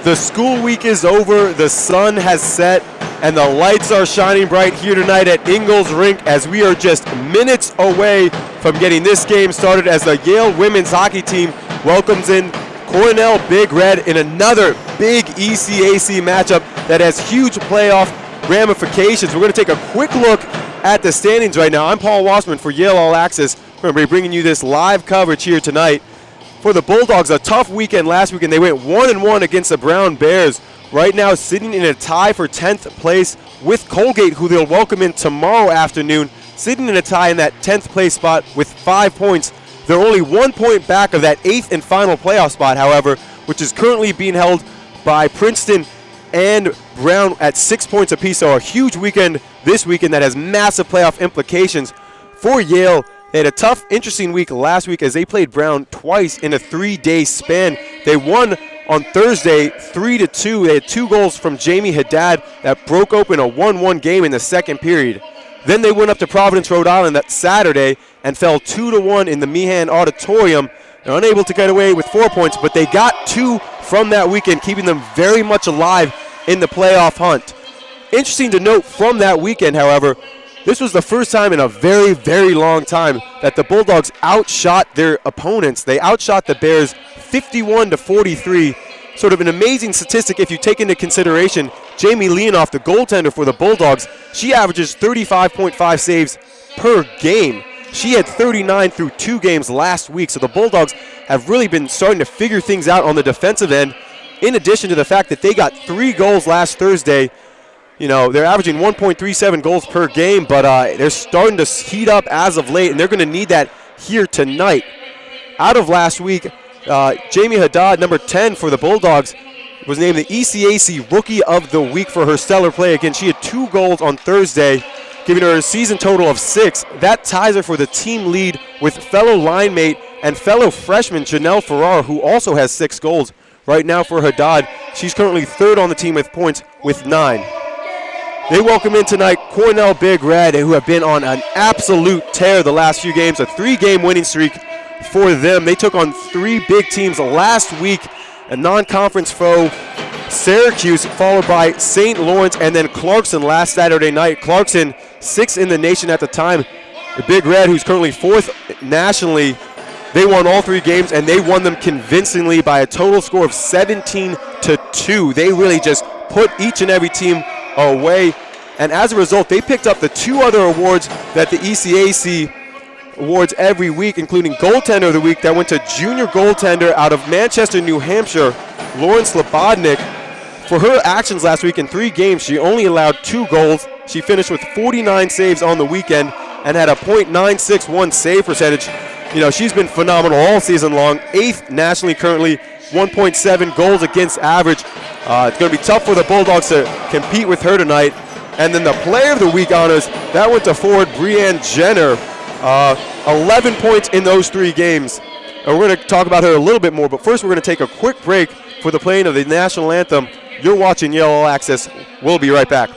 The school week is over, the sun has set, and the lights are shining bright here tonight at Ingalls Rink as we are just minutes away from getting this game started as the Yale women's hockey team welcomes in Cornell Big Red in another big ECAC matchup that has huge playoff ramifications. We're going to take a quick look at the standings right now. I'm Paul Wassman for Yale All Access. We're going to be bringing you this live coverage here tonight. For the Bulldogs, a tough weekend last weekend. They went 1-1 against the Brown Bears. Right now sitting in a tie for 10th place with Colgate, who they'll welcome in tomorrow afternoon, sitting in a tie in that 10th place spot with 5 points. They're only 1 point back of that 8th and final playoff spot, however, which is currently being held by Princeton and Brown at 6 points apiece. So a huge weekend this weekend that has massive playoff implications for Yale. They had a tough, interesting week last week as they played Brown twice in a 3-day span. They won on Thursday 3-2. They had 2 goals from Jamie Haddad that broke open a 1-1 game in the second period. Then they went up to Providence, Rhode Island that Saturday and fell 2-1 in the Meehan Auditorium. They're unable to get away with 4 points, but they got 2 from that weekend, keeping them very much alive in the playoff hunt. Interesting to note from that weekend, however, this was the first time in a very, very long time that the Bulldogs outshot their opponents. They outshot the Bears 51-43. Sort of an amazing statistic if you take into consideration Jamie Leonoff, the goaltender for the Bulldogs. She averages 35.5 saves per game. She had 39 through 2 games last week, so the Bulldogs have really been starting to figure things out on the defensive end, in addition to the fact that they got 3 goals last Thursday. You know, they're averaging 1.37 goals per game, but they're starting to heat up as of late, and they're going to need that here tonight. Out of last week, Jamie Haddad, number 10 for the Bulldogs, was named the ECAC Rookie of the Week for her stellar play. Again, she had 2 goals on Thursday, giving her a season total of 6. That ties her for the team lead with fellow line mate and fellow freshman Janelle Farrar, who also has 6 goals. Right now for Haddad, she's currently 3rd on the team with points with 9. They welcome in tonight Cornell Big Red, who have been on an absolute tear the last few games, a 3-game winning streak for them. They took on 3 big teams last week, a non-conference foe, Syracuse, followed by St. Lawrence, and then Clarkson last Saturday night. Clarkson, 6th in the nation at the time. The Big Red, who's currently 4th nationally, they won all 3 games, and they won them convincingly by a total score of 17-2. They really just put each and every team away, and as a result, they picked up the 2 other awards that the ECAC awards every week, including Goaltender of the Week that went to junior goaltender out of Manchester, New Hampshire, Lauren Slobodnik. For her actions last week in 3 games, she only allowed 2 goals. She finished with 49 saves on the weekend and had a .961 save percentage. You know, she's been phenomenal all season long. 8th nationally currently, 1.7 goals against average. It's going to be tough for the Bulldogs to compete with her tonight. And then the Player of the Week honors, that went to forward Breanne Jenner. 11 points in those 3 games. And we're going to talk about her a little bit more, but first we're going to take a quick break for the playing of the national anthem. You're watching Yale All Access. We'll be right back.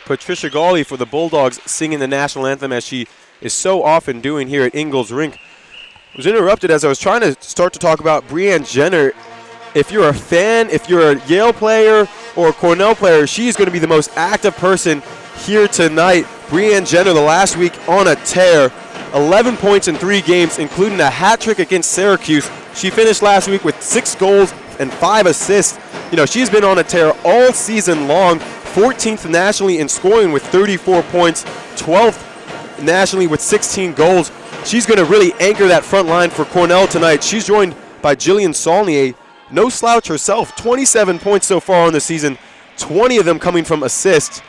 Patricia Gawley for the Bulldogs singing the national anthem as she is so often doing here at Ingalls Rink. Was interrupted as I was trying to start to talk about Breanne Jenner. If you're a fan, if you're a Yale player or a Cornell player, she's going to be the most active person here tonight. Breanne Jenner, the last week on a tear, 11 points in 3 games, including a hat trick against Syracuse. She finished last week with 6 goals and 5 assists. You know, she's been on a tear all season long. 14th nationally in scoring with 34 points, 12th nationally with 16 goals. She's going to really anchor that front line for Cornell tonight. She's joined by Jillian Saulnier, no slouch herself, 27 points so far on the season, 20 of them coming from assists.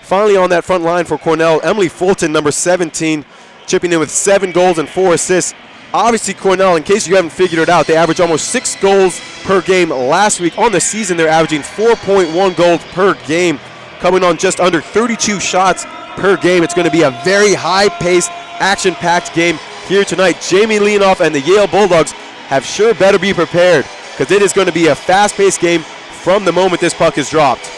Finally on that front line for Cornell, Emily Fulton, number 17, chipping in with 7 goals and 4 assists. Obviously Cornell, in case you haven't figured it out, they averaged almost 6 goals per game last week. On the season, they're averaging 4.1 goals per game, coming on just under 32 shots per game. It's going to be a very high-paced, action-packed game here tonight. Jamie Leanoff and the Yale Bulldogs have sure better be prepared, because it is going to be a fast-paced game from the moment this puck is dropped.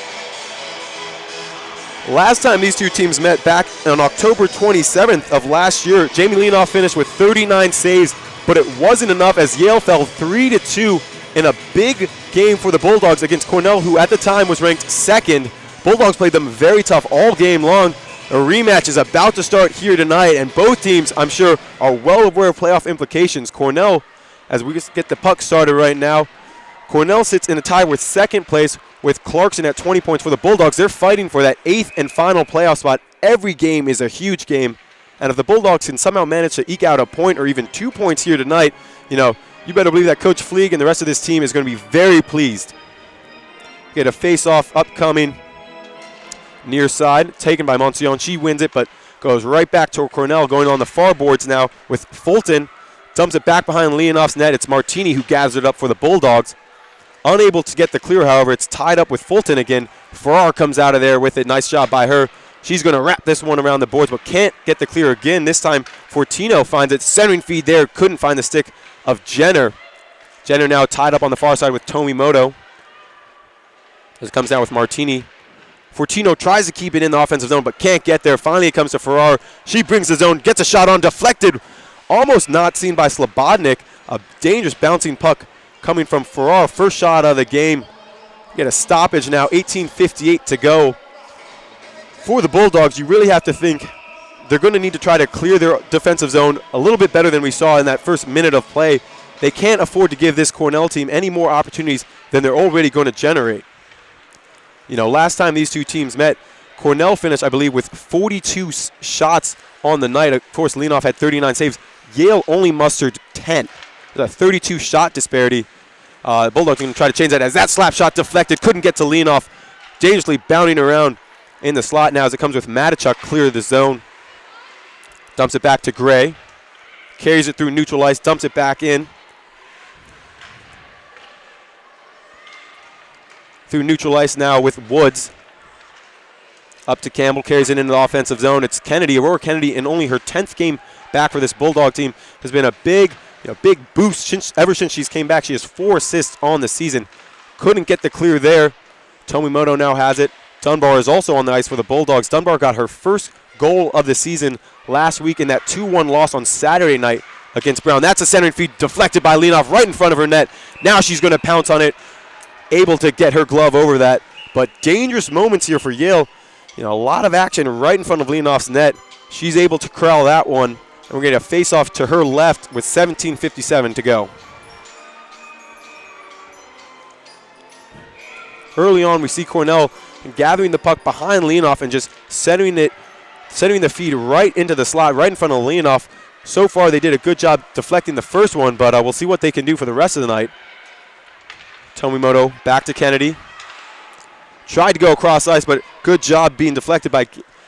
Last time these two teams met back on October 27th of last year, Jamie Leanoff finished with 39 saves, but it wasn't enough as Yale fell 3-2 in a big game for the Bulldogs against Cornell, who at the time was ranked second. Bulldogs played them very tough all game long. A rematch is about to start here tonight, and both teams, I'm sure, are well aware of playoff implications. Cornell, as we just get the puck started right now, Cornell sits in a tie with second place with Clarkson at 20 points for the Bulldogs. They're fighting for that 8th and final playoff spot. Every game is a huge game, and if the Bulldogs can somehow manage to eke out a point or even 2 points here tonight, you know, you better believe that Coach Fleeg and the rest of this team is going to be very pleased. Get a face-off upcoming. Near side, taken by Monsignor. She wins it, but goes right back to Cornell, going on the far boards now with Fulton. Dumps it back behind Leanoff's net. It's Martini who gathers it up for the Bulldogs. Unable to get the clear, however, it's tied up with Fulton again. Farrar comes out of there with it. Nice job by her. She's going to wrap this one around the boards, but can't get the clear again. This time, Fortino finds it. Centering feed there. Couldn't find the stick of Jenner. Jenner now tied up on the far side with Tomimoto. As it comes down with Martini. Fortino tries to keep it in the offensive zone, but can't get there. Finally, it comes to Farrar. She brings the zone, gets a shot on, deflected. Almost not seen by Slobodnik. A dangerous bouncing puck coming from Farrar. First shot of the game. Get a stoppage now, 18:58 to go. For the Bulldogs, you really have to think they're going to need to try to clear their defensive zone a little bit better than we saw in that first minute of play. They can't afford to give this Cornell team any more opportunities than they're already going to generate. You know, last time these two teams met, Cornell finished, I believe, with 42 shots on the night. Of course, Leanoff had 39 saves. Yale only mustered 10. There's a 32 shot disparity. Bulldogs going to try to change that as that slap shot deflected. Couldn't get to Leanoff. Dangerously bounding around in the slot now as it comes with Matichuk, clear the zone. Dumps it back to Gray. Carries it through neutral ice, dumps it back in. Through neutral ice now with Woods. Up to Campbell, carries it into the offensive zone. It's Kennedy. Aurora Kennedy, in only her 10th game back for this Bulldog team, has been a big boost ever since she's came back. She has 4 assists on the season. Couldn't get the clear there. Tomimoto now has it. Dunbar is also on the ice for the Bulldogs. Dunbar got her first goal of the season last week in that 2-1 loss on Saturday night against Brown. That's a centering feed deflected by Leanoff right in front of her net. Now she's going to pounce on it. Able to get her glove over that. But dangerous moments here for Yale. You know, a lot of action right in front of Leanoff's net. She's able to corral that one. And we're getting a face-off to her left with 17:57 to go. Early on, we see Cornell gathering the puck behind Leanoff and just setting the feed right into the slot, right in front of Leanoff. So far, they did a good job deflecting the first one, but we'll see what they can do for the rest of the night. Tomimoto back to Kennedy. Tried to go across ice, but good job being deflected by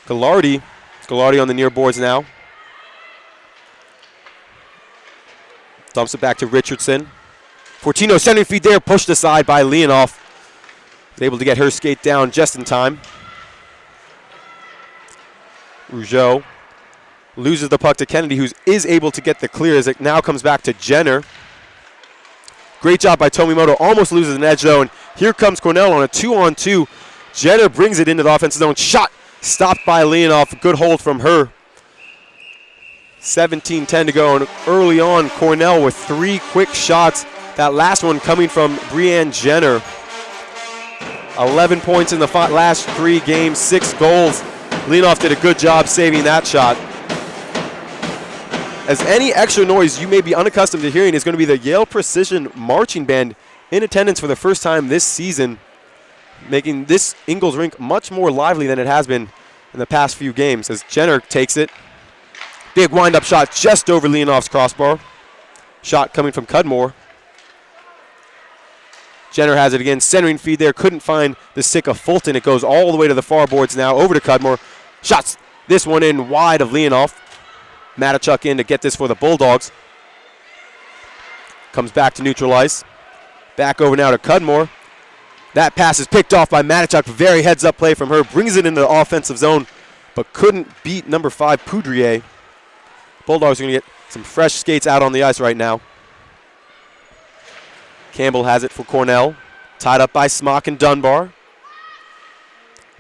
Gallardi. Gallardi on the near boards now. Dumps it back to Richardson. Fortino centering feed there, pushed aside by Leanoff. Was able to get her skate down just in time. Rougeau loses the puck to Kennedy, who is able to get the clear as it now comes back to Jenner. Great job by Tomimoto. Almost loses an edge, though, and here comes Cornell on a 2-on-2. Jenner brings it into the offensive zone. Shot stopped by Leonoff. Good hold from her. 17-10 to go, and early on, Cornell with 3 quick shots. That last one coming from Breanne Jenner. 11 points in the last 3 games, 6 goals. Leonoff did a good job saving that shot. As any extra noise you may be unaccustomed to hearing is going to be the Yale Precision Marching Band in attendance for the first time this season, making this Ingalls rink much more lively than it has been in the past few games. As Jenner takes it. Big wind-up shot just over Leonoff's crossbar. Shot coming from Cudmore. Jenner has it again. Centering feed there. Couldn't find the stick of Fulton. It goes all the way to the far boards now. Over to Cudmore. Shots this one in wide of Leonoff. Matichuk in to get this for the Bulldogs. Comes back to neutral ice. Back over now to Cudmore. That pass is picked off by Matichuk. Very heads-up play from her. Brings it into the offensive zone, but couldn't beat number 5, Poudrier. Bulldogs are going to get some fresh skates out on the ice right now. Campbell has it for Cornell. Tied up by Smock and Dunbar.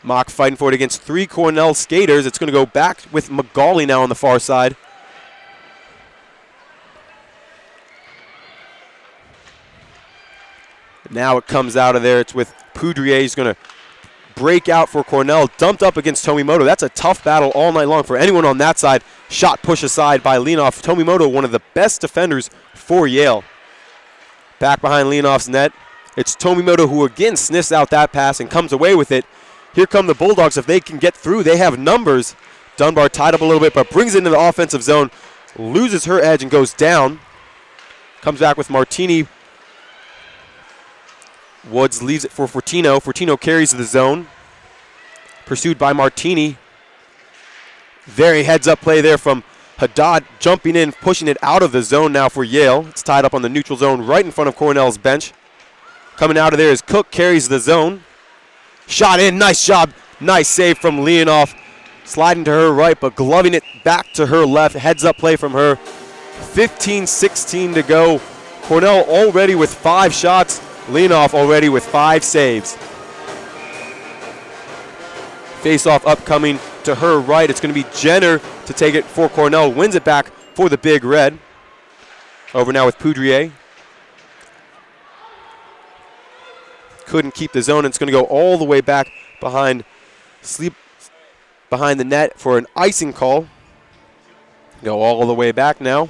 Mock fighting for it against 3 Cornell skaters. It's going to go back with McGauley now on the far side. Now it comes out of there. It's with Poudrier. He's going to break out for Cornell. Dumped up against Tomimoto. That's a tough battle all night long for anyone on that side. Shot push aside by Leonoff. Tomimoto, one of the best defenders for Yale. Back behind Leonoff's net. It's Tomimoto who again sniffs out that pass and comes away with it. Here come the Bulldogs. If they can get through, they have numbers. Dunbar tied up a little bit, but brings it into the offensive zone. Loses her edge and goes down. Comes back with Martini. Woods leaves it for Fortino. Fortino carries the zone. Pursued by Martini. Very heads-up play there from Haddad, jumping in, pushing it out of the zone now for Yale. It's tied up on the neutral zone right in front of Cornell's bench. Coming out of there is Cook, carries the zone. Shot in, nice job. Nice save from Leonoff. Sliding to her right, but gloving it back to her left. Heads-up play from her. 15-16 to go. Cornell already with 5 shots. Leonoff already with 5 saves. Face-off upcoming to her right. It's going to be Jenner to take it for Cornell. Wins it back for the Big Red. Over now with Poudrier. Couldn't keep the zone. It's going to go all the way back behind the net for an icing call. Go all the way back now.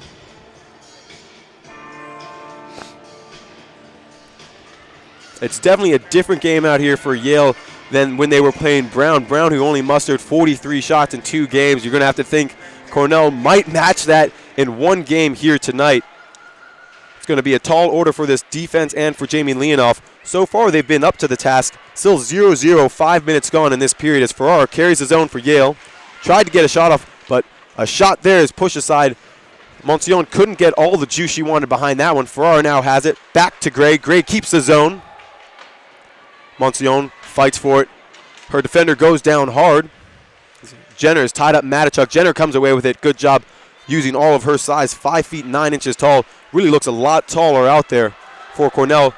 It's definitely a different game out here for Yale than when they were playing Brown. Brown, who only mustered 43 shots in 2 games. You're going to have to think Cornell might match that in 1 game here tonight. It's going to be a tall order for this defense and for Jamie Leonoff. So far, they've been up to the task. Still 0-0, 5 minutes gone in this period as Farrar carries the zone for Yale. Tried to get a shot off, but a shot there is pushed aside. Monsignor couldn't get all the juice she wanted behind that one. Farrar now has it. Back to Gray. Gray keeps the zone. Monsignor fights for it. Her defender goes down hard. Jenner is tied up Matichuk. Jenner comes away with it. Good job using all of her size. 5 feet 9 inches tall. Really looks a lot taller out there for Cornell.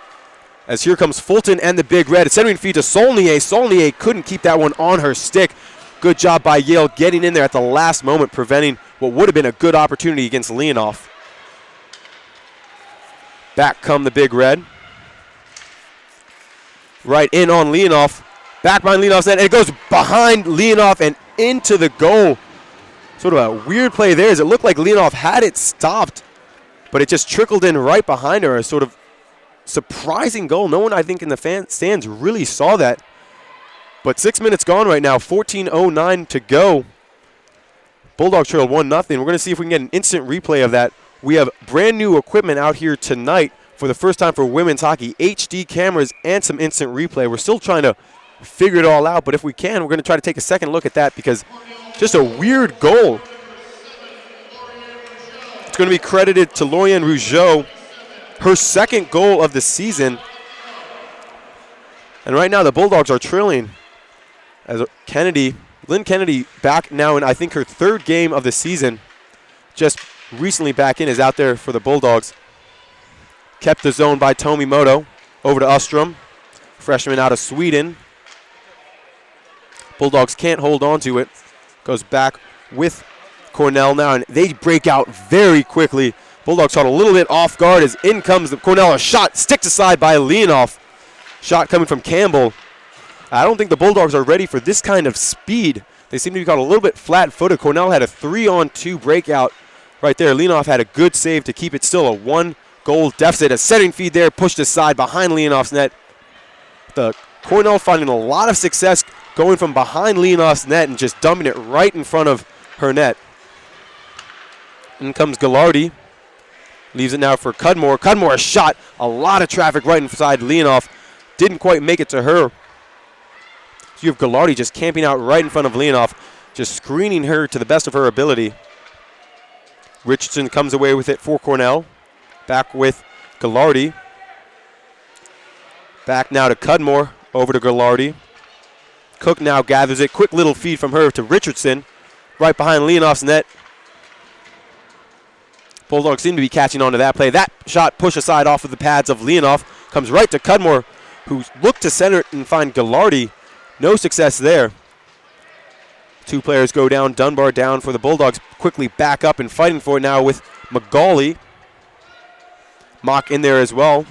As here comes Fulton and the Big Red. Centering feed to Saulnier. Saulnier couldn't keep that one on her stick. Good job by Yale getting in there at the last moment, preventing what would have been a good opportunity against Leonoff. Back come the Big Red. Right in on Leonoff. Back behind Leonoff's net. And it goes behind Leonoff and into the goal. Sort of a weird play there as it looked like Leonoff had it stopped, but it just trickled in right behind her. A sort of surprising goal. No one, I think, in the stands really saw that. But 6 minutes gone right now. 14:09 to go. Bulldogs trail 1-0. We're going to see if we can get an instant replay of that. We have brand new equipment out here tonight for the first time for women's hockey. HD cameras and some instant replay. We're still trying to figure it all out, but if we can, we're going to try to take a second look at that because just a weird goal. It's going to be credited to Lauriane Rougeau, her 2nd goal of the season. And right now the Bulldogs are trailing as Lynn Kennedy back now in I think her 3rd game of the season. Just recently back in, is out there for the Bulldogs. Kept the zone by Tomimoto. Over to Ostrom, freshman out of Sweden. Bulldogs can't hold on to it. Goes back with Cornell now, and they break out very quickly. Bulldogs caught a little bit off guard as in comes the Cornell. A shot sticked aside by Leonoff. Shot coming from Campbell. I don't think the Bulldogs are ready for this kind of speed. They seem to be caught a little bit flat-footed. Cornell had a 3-on-2 breakout right there. Leonoff had a good save to keep it still a 1-goal deficit. A setting feed there, pushed aside behind Leonoff's net. The Cornell finding a lot of success going from behind Leonoff's net and just dumping it right in front of her net. In comes Gallardi. Leaves it now for Cudmore. Cudmore, a shot. A lot of traffic right inside Leonoff. Didn't quite make it to her. So you have Gallardi just camping out right in front of Leonoff, just screening her to the best of her ability. Richardson comes away with it for Cornell. Back with Gallardi. Back now to Cudmore. Over to Gallardi. Cook now gathers it. Quick little feed from her to Richardson. Right behind Leonoff's net. Bulldogs seem to be catching on to that play. That shot pushed aside off of the pads of Leonoff. Comes right to Cudmore, who looked to center it and find Gallardi. No success there. Two players go down. Dunbar down for the Bulldogs. Quickly back up and fighting for it now with McGauley. Mock in there as well.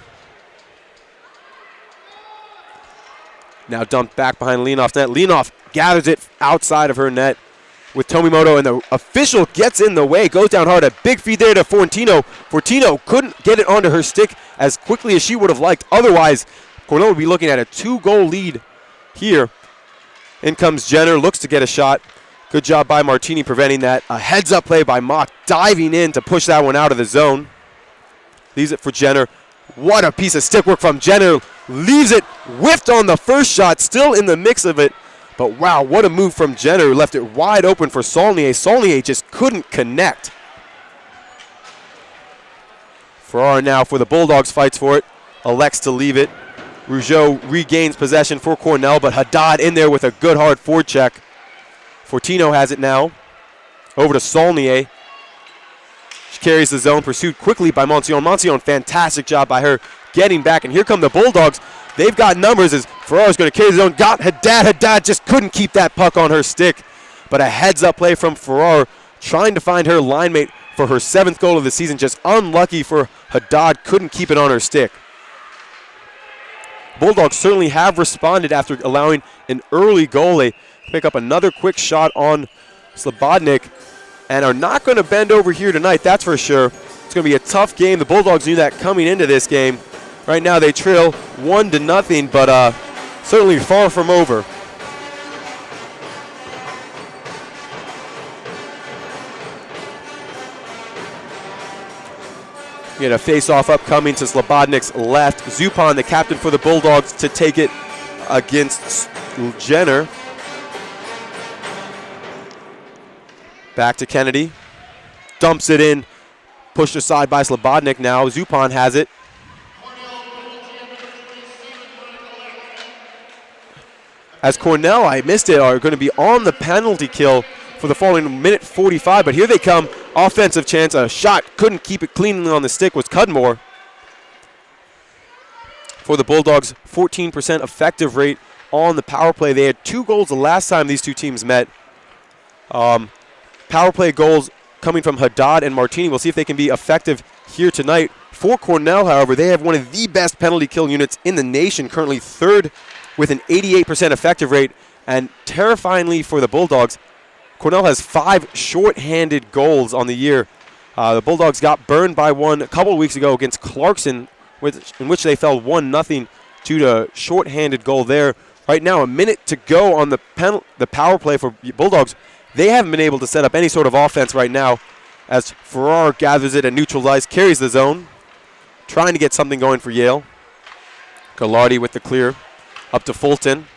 Now dumped back behind Leonoff's net. Leonoff gathers it outside of her net with Tomimoto, and the official gets in the way. Goes down hard. A big feed there to Fortino. Fortino couldn't get it onto her stick as quickly as she would have liked. Otherwise, Cornell would be looking at a 2-goal lead here. In comes Jenner. Looks to get a shot. Good job by Martini preventing that. A heads-up play by Mock, diving in to push that one out of the zone. Leaves it for Jenner. What a piece of stick work from Jenner. Leaves it, whiffed on the first shot, still in the mix of it. But wow, what a move from Jenner, who left it wide open for Saulnier. Saulnier just couldn't connect. Farrar now for the Bulldogs, fights for it. Elects to leave it. Rougeau regains possession for Cornell, but Haddad in there with a good hard forecheck. Fortino has it now. Over to Saulnier. She carries the zone, pursued quickly by Monsione. Monsione, fantastic job by her getting back. And here come the Bulldogs. They've got numbers as Farrar's going to carry the zone. Got Haddad. Haddad just couldn't keep that puck on her stick. But a heads-up play from Farrar, trying to find her line mate for her 7th goal of the season. Just unlucky for Haddad. Couldn't keep it on her stick. Bulldogs certainly have responded after allowing an early goal. They pick up another quick shot on Slobodnik and are not going to bend over here tonight, that's for sure. It's going to be a tough game. The Bulldogs knew that coming into this game. Right now they trail 1-0, but certainly far from over. We had a face-off upcoming to Slobodnik's left. Zupan, the captain for the Bulldogs, to take it against Jenner. Back to Kennedy. Dumps it in. Pushed aside by Slobodnik now. Zupan has it. As Cornell, I missed it, are going to be on the penalty kill for the following minute 45, but here they come. Offensive chance, a shot, couldn't keep it cleanly on the stick, was Cudmore. For the Bulldogs, 14% effective rate on the power play. They had 2 goals the last time these two teams met. Power play goals coming from Haddad and Martini. We'll see if they can be effective here tonight. For Cornell, however, they have one of the best penalty kill units in the nation, currently 3rd with an 88% effective rate. And terrifyingly for the Bulldogs, Cornell has 5 short-handed goals on the year. The Bulldogs got burned by one a couple of weeks ago against Clarkson, in which they fell 1-0 due to short-handed goal there. Right now, a minute to go on the power play for Bulldogs. They haven't been able to set up any sort of offense right now as Farrar gathers it at neutral ice, carries the zone, trying to get something going for Yale. Gallardi with the clear. Up to Fulton.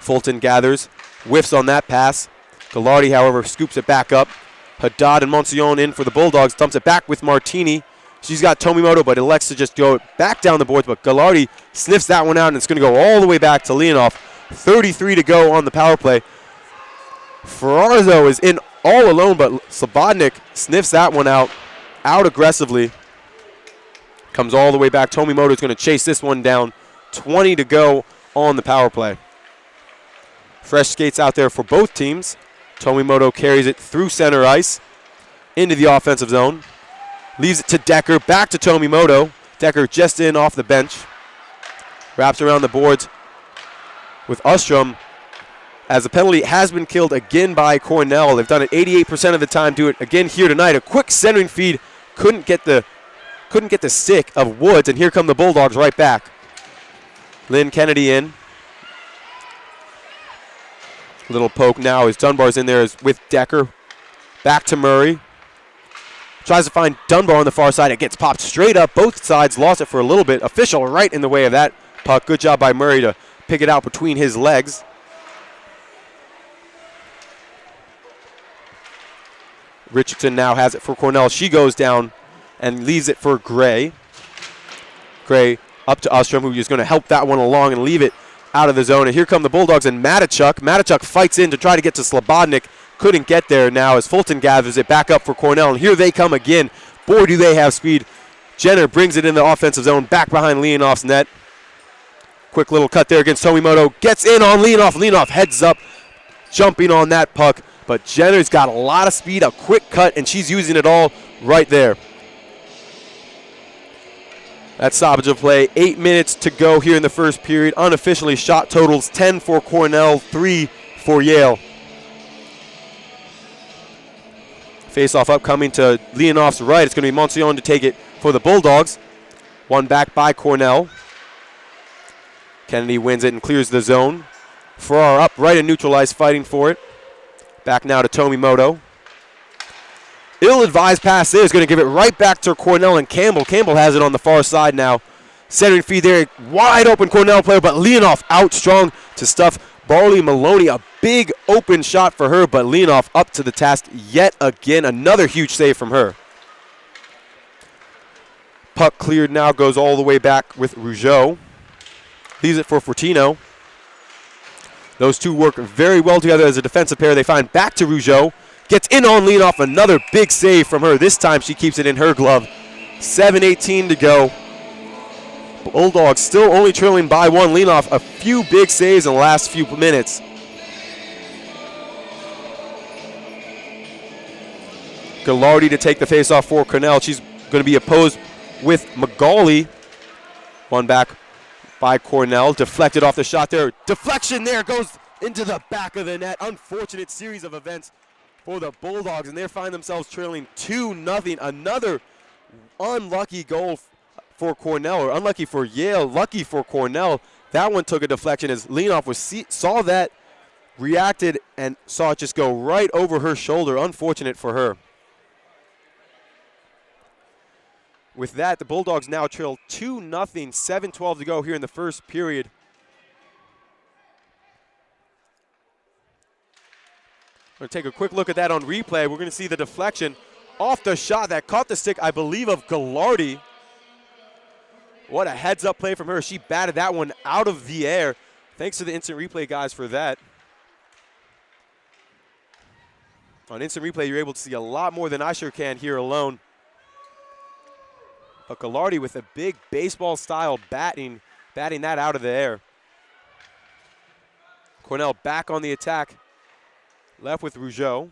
Fulton gathers, whiffs on that pass. Gallardi, however, scoops it back up. Haddad and Monsione in for the Bulldogs, dumps it back with Martini. She's got Tomimoto, but elects to just go back down the boards, but Gallardi sniffs that one out, and it's going to go all the way back to Leonoff. 33 to go on the power play. Farrar, though, is in all alone, but Slobodnik sniffs that one out aggressively. Comes all the way back. Tomimoto is going to chase this one down. 20 to go on the power play. Fresh skates out there for both teams. Tomimoto carries it through center ice into the offensive zone. Leaves it to Decker, back to Tomimoto. Decker just in off the bench. Wraps around the boards with Ostrom, as the penalty has been killed again by Cornell. They've done it 88% of the time. Do it again here tonight. A quick centering feed. Couldn't get the stick of Woods, and here come the Bulldogs right back. Lynn Kennedy in. Little poke now as Dunbar's in there with Decker. Back to Murray. Tries to find Dunbar on the far side. It gets popped straight up. Both sides lost it for a little bit. Official right in the way of that puck. Good job by Murray to pick it out between his legs. Richardson now has it for Cornell. She goes down and leaves it for Gray. Gray up to Ostrom, who is going to help that one along and leave it out of the zone. And here come the Bulldogs and Matichuk. Matichuk fights in to try to get to Slobodnik. Couldn't get there now as Fulton gathers it back up for Cornell. And here they come again. Boy, do they have speed. Jenner brings it in the offensive zone, back behind Leonoff's net. Quick little cut there against Tomimoto. Gets in on Leonoff. Leonoff heads up, jumping on that puck. But Jenner's got a lot of speed, a quick cut, and she's using it all right there. That stoppage of play. 8 minutes to go here in the first period. Unofficially, shot totals 10 for Cornell, 3 for Yale. Face-off upcoming to Leonoff's right. It's going to be Monsignor to take it for the Bulldogs. One back by Cornell. Kennedy wins it and clears the zone. Farrar up right and neutralized, fighting for it. Back now to Tomimoto. Ill-advised pass there is going to give it right back to Cornell and Campbell. Campbell has it on the far side now. Centering feed there, wide open Cornell player, but Leonoff out strong to stuff Barley Maloney. A big open shot for her, but Leonoff up to the task yet again. Another huge save from her. Puck cleared now, goes all the way back with Rougeau. Leaves it for Fortino. Those two work very well together as a defensive pair. They find back to Rougeau. Gets in on Leonoff. Another big save from her. This time she keeps it in her glove. 7:18 to go. Bulldogs still only trailing by one. Leonoff, a few big saves in the last few minutes. Gallardi to take the faceoff for Cornell. She's going to be opposed with McGauley. One back by Cornell. Deflected off the shot there. Deflection there, goes into the back of the net. Unfortunate series of events for the Bulldogs, and they find themselves trailing 2-0. Another unlucky goal for Cornell, or unlucky for Yale, lucky for Cornell. That one took a deflection as Leonoff saw that, reacted, and saw it just go right over her shoulder. Unfortunate for her. With that, the Bulldogs now trail 2-0, 7:12 to go here in the first period. We're going to take a quick look at that on replay. We're going to see the deflection off the shot that caught the stick, I believe, of Gallardi. What a heads-up play from her. She batted that one out of the air. Thanks to the instant replay guys for that. On instant replay, you're able to see a lot more than I sure can here alone. But Gallardi with a big baseball-style batting that out of the air. Cornell back on the attack. Left with Rougeau.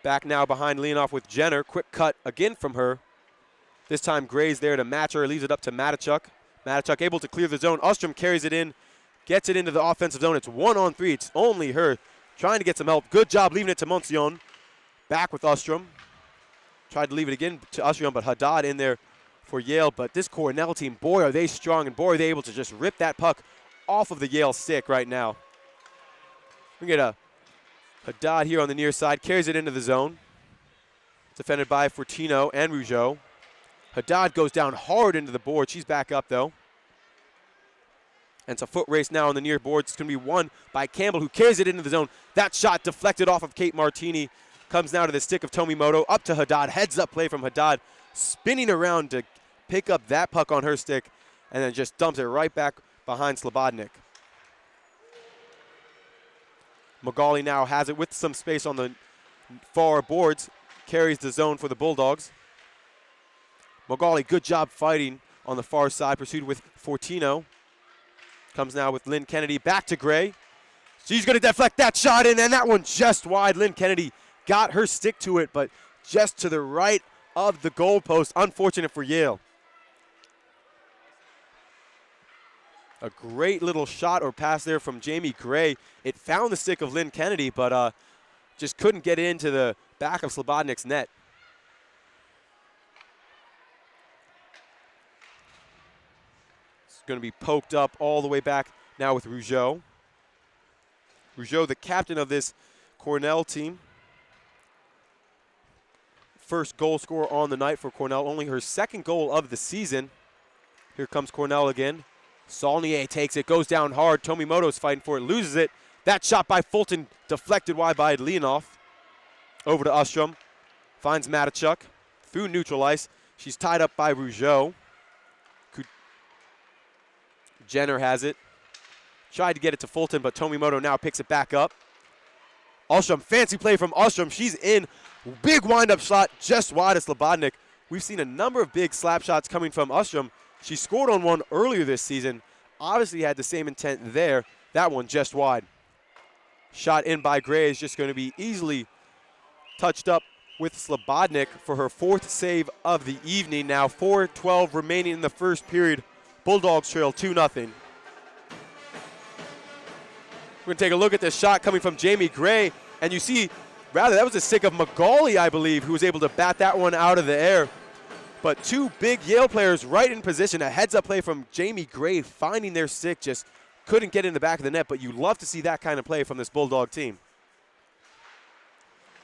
Back now behind Leonoff with Jenner. Quick cut again from her. This time Gray's there to match her. Leaves it up to Matichuk. Matichuk able to clear the zone. Ostrom carries it in. Gets it into the offensive zone. It's 1-on-3. It's only her trying to get some help. Good job leaving it to Monsignor. Back with Ostrom. Tried to leave it again to Ostrom, but Haddad in there for Yale. But this Cornell team, boy, are they strong, and boy, are they able to just rip that puck off of the Yale stick right now. We get a Haddad here on the near side, carries it into the zone. Defended by Fortino and Rougeau. Haddad goes down hard into the board. She's back up, though. And it's a foot race now on the near board. It's going to be won by Campbell, who carries it into the zone. That shot deflected off of Kate Martini. Comes now to the stick of Tomimoto. Up to Haddad. Heads up play from Haddad. Spinning around to pick up that puck on her stick. And then just dumps it right back behind Slobodnik. McGauley now has it with some space on the far boards. Carries the zone for the Bulldogs. McGauley, good job fighting on the far side. Pursued with Fortino. Comes now with Lynn Kennedy. Back to Gray. She's going to deflect that shot in, and that one just wide. Lynn Kennedy got her stick to it, but just to the right of the goalpost. Unfortunate for Yale. A great little shot or pass there from Jamie Gray. It found the stick of Lynn Kennedy, but just couldn't get into the back of Slobodnik's net. It's going to be poked up all the way back now with Rougeau. Rougeau, the captain of this Cornell team. First goal scorer on the night for Cornell, only her second goal of the season. Here comes Cornell again. Saulnier takes it, goes down hard. Tomimoto's fighting for it, loses it. That shot by Fulton deflected wide by Leonoff. Over to Ostrom. Finds Matichuk through neutral ice. She's tied up by Rougeau. Jenner has it. Tried to get it to Fulton, but Tomimoto now picks it back up. Ostrom, fancy play from Ostrom. She's in. Big wind-up shot just wide of Slobodnik. We've seen a number of big slap shots coming from Ostrom. She scored on one earlier this season. Obviously had the same intent there. That one just wide. Shot in by Gray is just going to be easily touched up with Slobodnik for her fourth save of the evening. Now 4:12 remaining in the first period. Bulldogs trail 2-0. We're going to take a look at this shot coming from Jamie Gray. And you see, rather, that was a stick of McGauley, I believe, who was able to bat that one out of the air. But two big Yale players right in position. A heads-up play from Jamie Gray finding their stick. Just couldn't get in the back of the net, but you love to see that kind of play from this Bulldog team.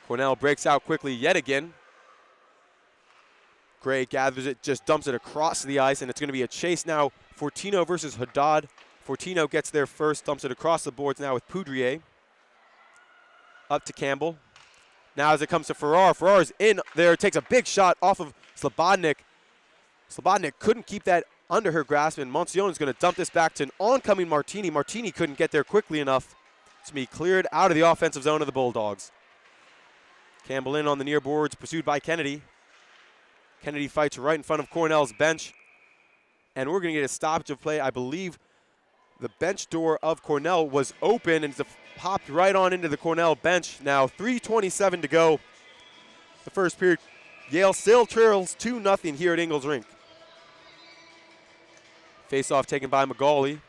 Cornell breaks out quickly yet again. Gray gathers it, just dumps it across the ice, and it's going to be a chase now. Fortino versus Haddad. Fortino gets there first, dumps it across the boards now with Poudrier. Up to Campbell. Now as it comes to Farrar, Farrar's in there, takes a big shot off of Slobodnik. Slobodnik couldn't keep that under her grasp, and Monsione is going to dump this back to an oncoming Martini. Martini couldn't get there quickly enough to be cleared out of the offensive zone of the Bulldogs. Campbell in on the near boards, pursued by Kennedy. Kennedy fights right in front of Cornell's bench, and we're going to get a stoppage of play. I believe the bench door of Cornell was open and it's popped right on into the Cornell bench. Now 3:27 to go. The first period. Yale still trails 2-0 here at Ingalls Rink. Face-off taken by McGauley.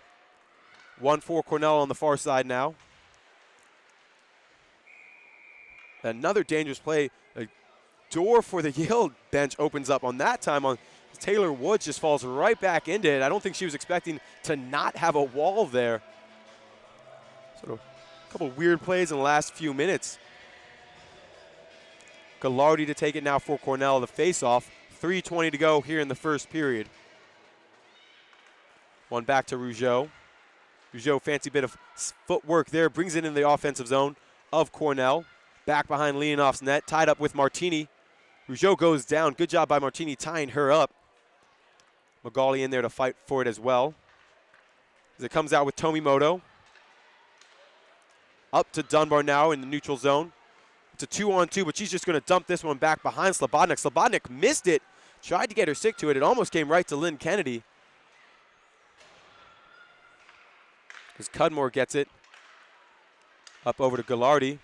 1-4 Cornell on the far side now. Another dangerous play. A door for the Yale bench opens up on that time. On Taylor Woods just falls right back into it. I don't think she was expecting to not have a wall there. Sort of a couple weird plays in the last few minutes. Gallardi to take it now for Cornell, the face-off. 3:20 to go here in the first period. One back to Rougeau. Rougeau, fancy bit of footwork there, brings it in the offensive zone of Cornell. Back behind Leonoff's net, tied up with Martini. Rougeau goes down. Good job by Martini tying her up. McGauley in there to fight for it as well. As it comes out with Tomimoto. Up to Dunbar now in the neutral zone. It's a 2-on-2, but she's just going to dump this one back behind Slobodnik. Slobodnik missed it. Tried to get her stick to it. It almost came right to Lynn Kennedy. As Cudmore gets it. Up over to Gallardi.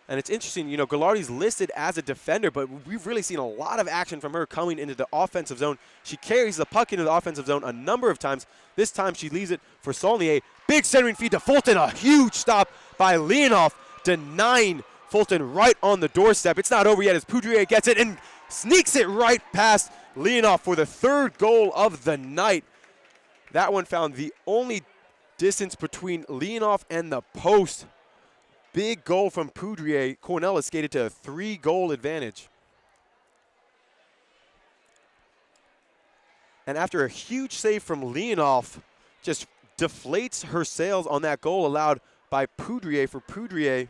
And it's interesting, you know, Gallardi's listed as a defender, but we've really seen a lot of action from her coming into the offensive zone. She carries the puck into the offensive zone a number of times. This time she leaves it for Saulnier. Big centering feed to Fulton. A huge stop by Leonoff, denying Fulton right on the doorstep. It's not over yet as Poudrier gets it and sneaks it right past Leonoff for the third goal of the night. That one found the only distance between Leonoff and the post. Big goal from Poudrier. Cornell has skated to a 3-goal advantage. And after a huge save from Leonoff, just deflates her sails on that goal allowed by Poudrier for Poudrier.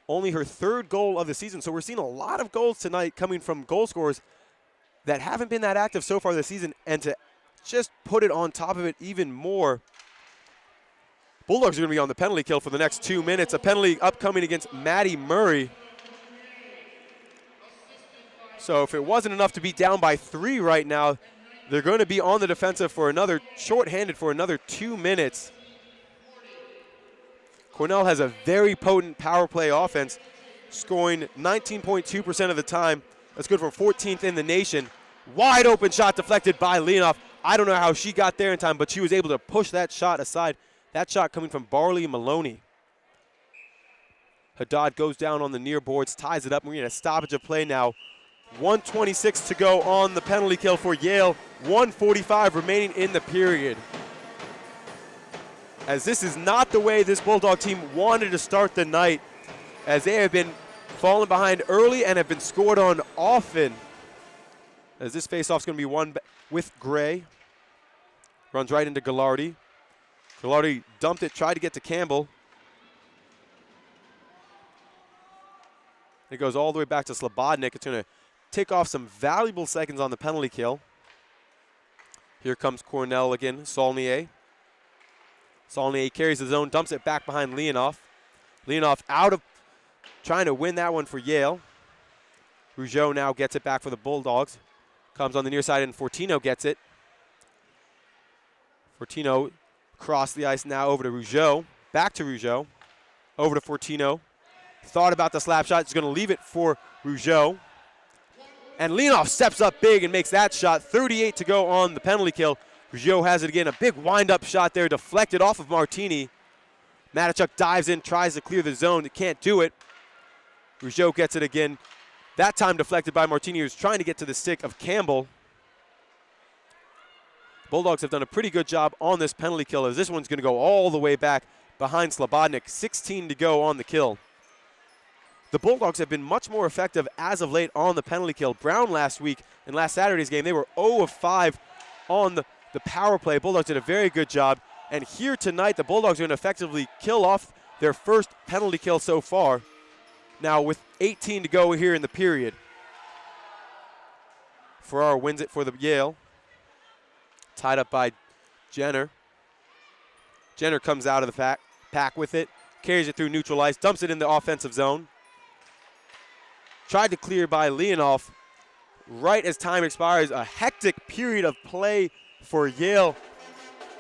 Only her third goal of the season. So we're seeing a lot of goals tonight coming from goal scorers that haven't been that active so far this season. And to just put it on top of it even more, Bulldogs are going to be on the penalty kill for the next 2 minutes. A penalty upcoming against Maddie Murray. So if it wasn't enough to be down by 3 right now, They're going to be on the defensive for another, shorthanded for another 2 minutes. Cornell has a very potent power play offense, scoring 19.2% of the time. That's good for 14th in the nation. Wide open shot deflected by Leonoff. I don't know how she got there in time, but she was able to push that shot aside. That shot coming from Barley Maloney. Haddad goes down on the near boards, ties it up. We're going to stoppage of play now. 1:26 to go on the penalty kill for Yale. 1:45 remaining in the period. As this is not the way this Bulldog team wanted to start the night, as they have been falling behind early and have been scored on often. As this faceoff is going to be won with Gray. Runs right into Gallardi. Gallardi dumped it, tried to get to Campbell. It goes all the way back to Slobodnik. It's going to take off some valuable seconds on the penalty kill. Here comes Cornell again, Saulnier. Saulnier carries his own, dumps it back behind Leonoff. Leonoff out of trying to win that one for Yale. Rougeau now gets it back for the Bulldogs. Comes on the near side and Fortino gets it. Fortino across the ice now over to Rougeau. Back to Rougeau. Over to Fortino. Thought about the slap shot. He's going to leave it for Rougeau. And Leonoff steps up big and makes that shot. 38 to go on the penalty kill. Rougeau has it again. A big wind-up shot there, deflected off of Martini. Matichuk dives in, tries to clear the zone. He can't do it. Rougeau gets it again. That time deflected by Martini, who's trying to get to the stick of Campbell. Bulldogs have done a pretty good job on this penalty kill, as this one's going to go all the way back behind Slobodnik. 16 to go on the kill. The Bulldogs have been much more effective as of late on the penalty kill. Brown last week, in last Saturday's game, they were 0 of 5 on the power play. Bulldogs did a very good job. And here tonight, the Bulldogs are going to effectively kill off their first penalty kill so far. Now with 18 to go here in the period. Farrar wins it for the Yale. Tied up by Jenner. Jenner comes out of the pack with it. Carries it through neutral ice. Dumps it in the offensive zone. Tried to clear by Leonoff. Right as time expires, a hectic period of play for Yale.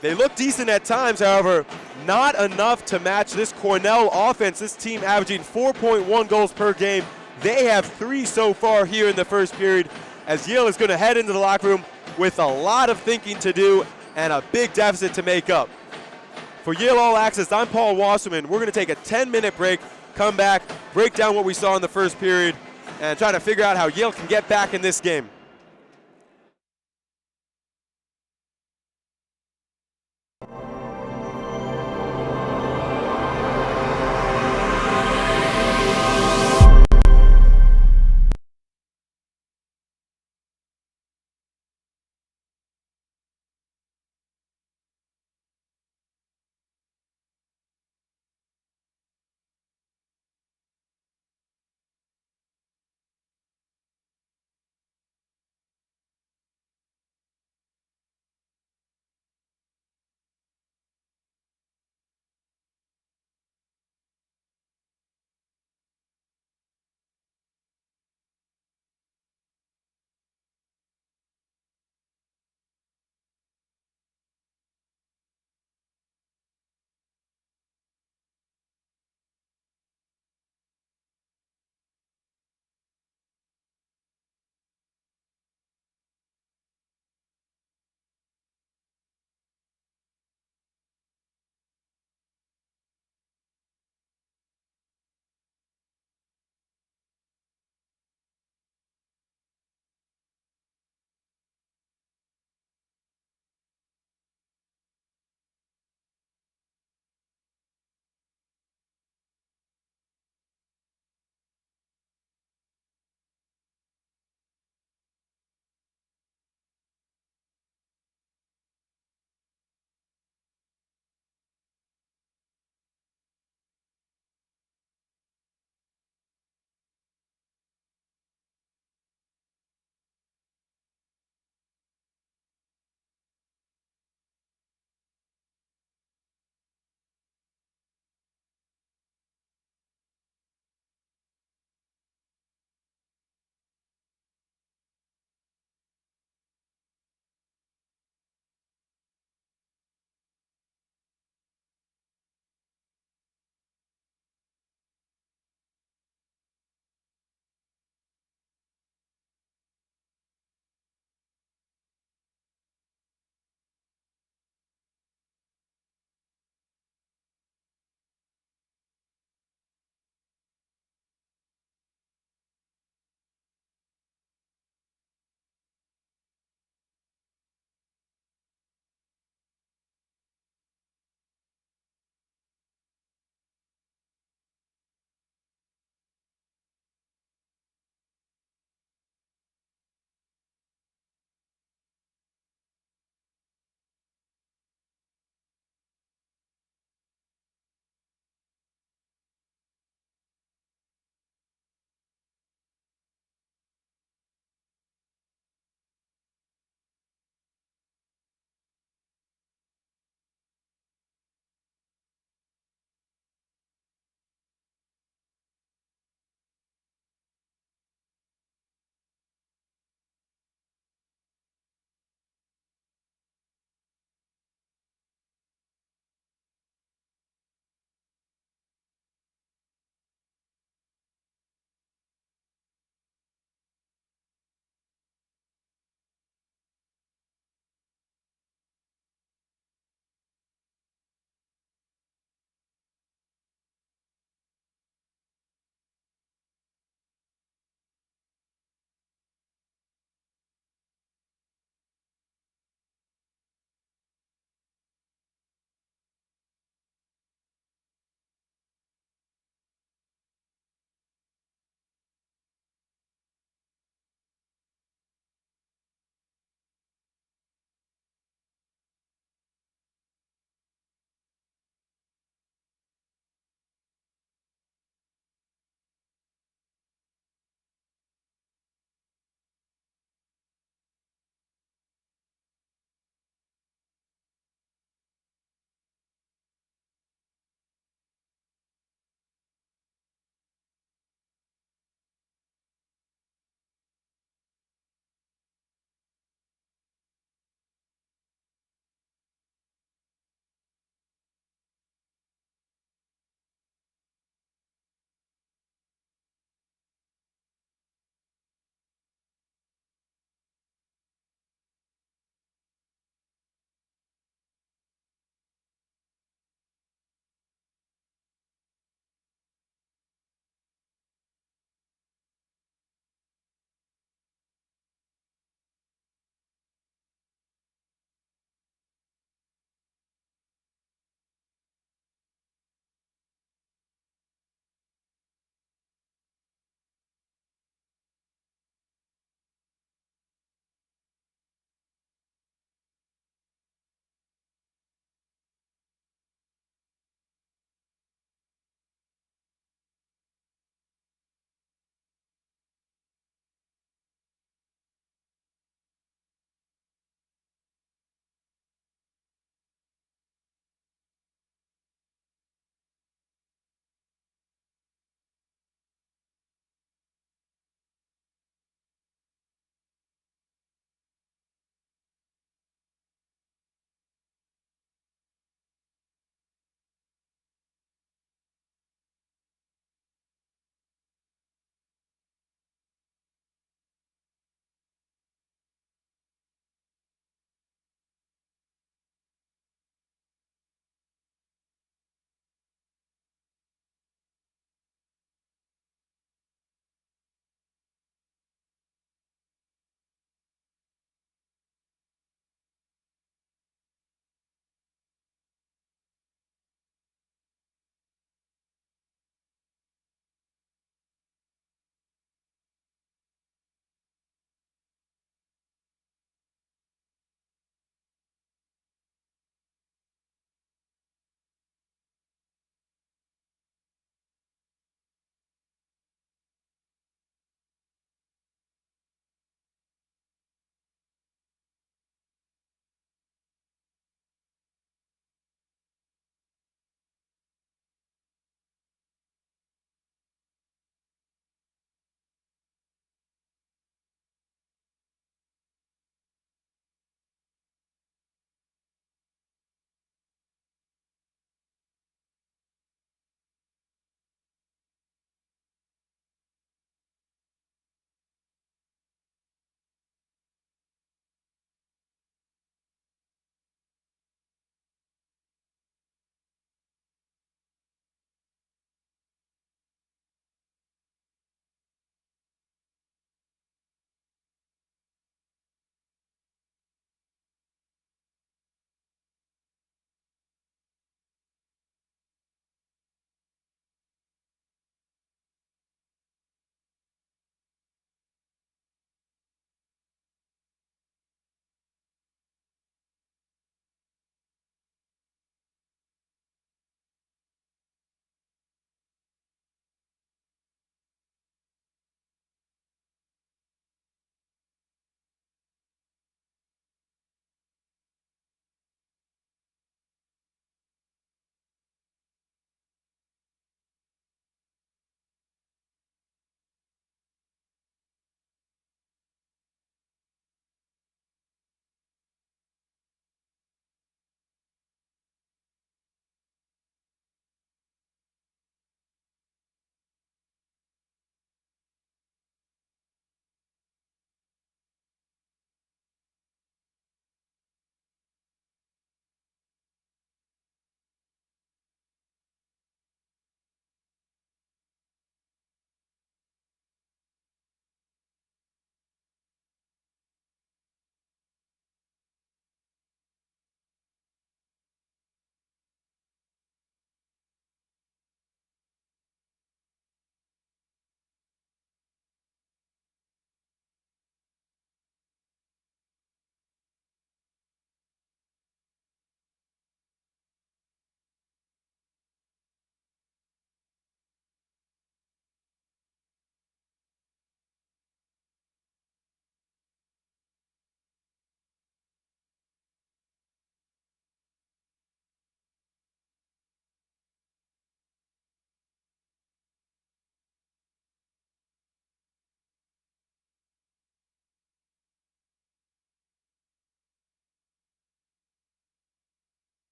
They look decent at times, however, not enough to match this Cornell offense. This team averaging 4.1 goals per game. They have 3 so far here in the first period, as Yale is going to head into the locker room with a lot of thinking to do and a big deficit to make up. For Yale All Access, I'm Paul Wasserman. We're going to take a 10-minute break, come back, break down what we saw in the first period, and try to figure out how Yale can get back in this game.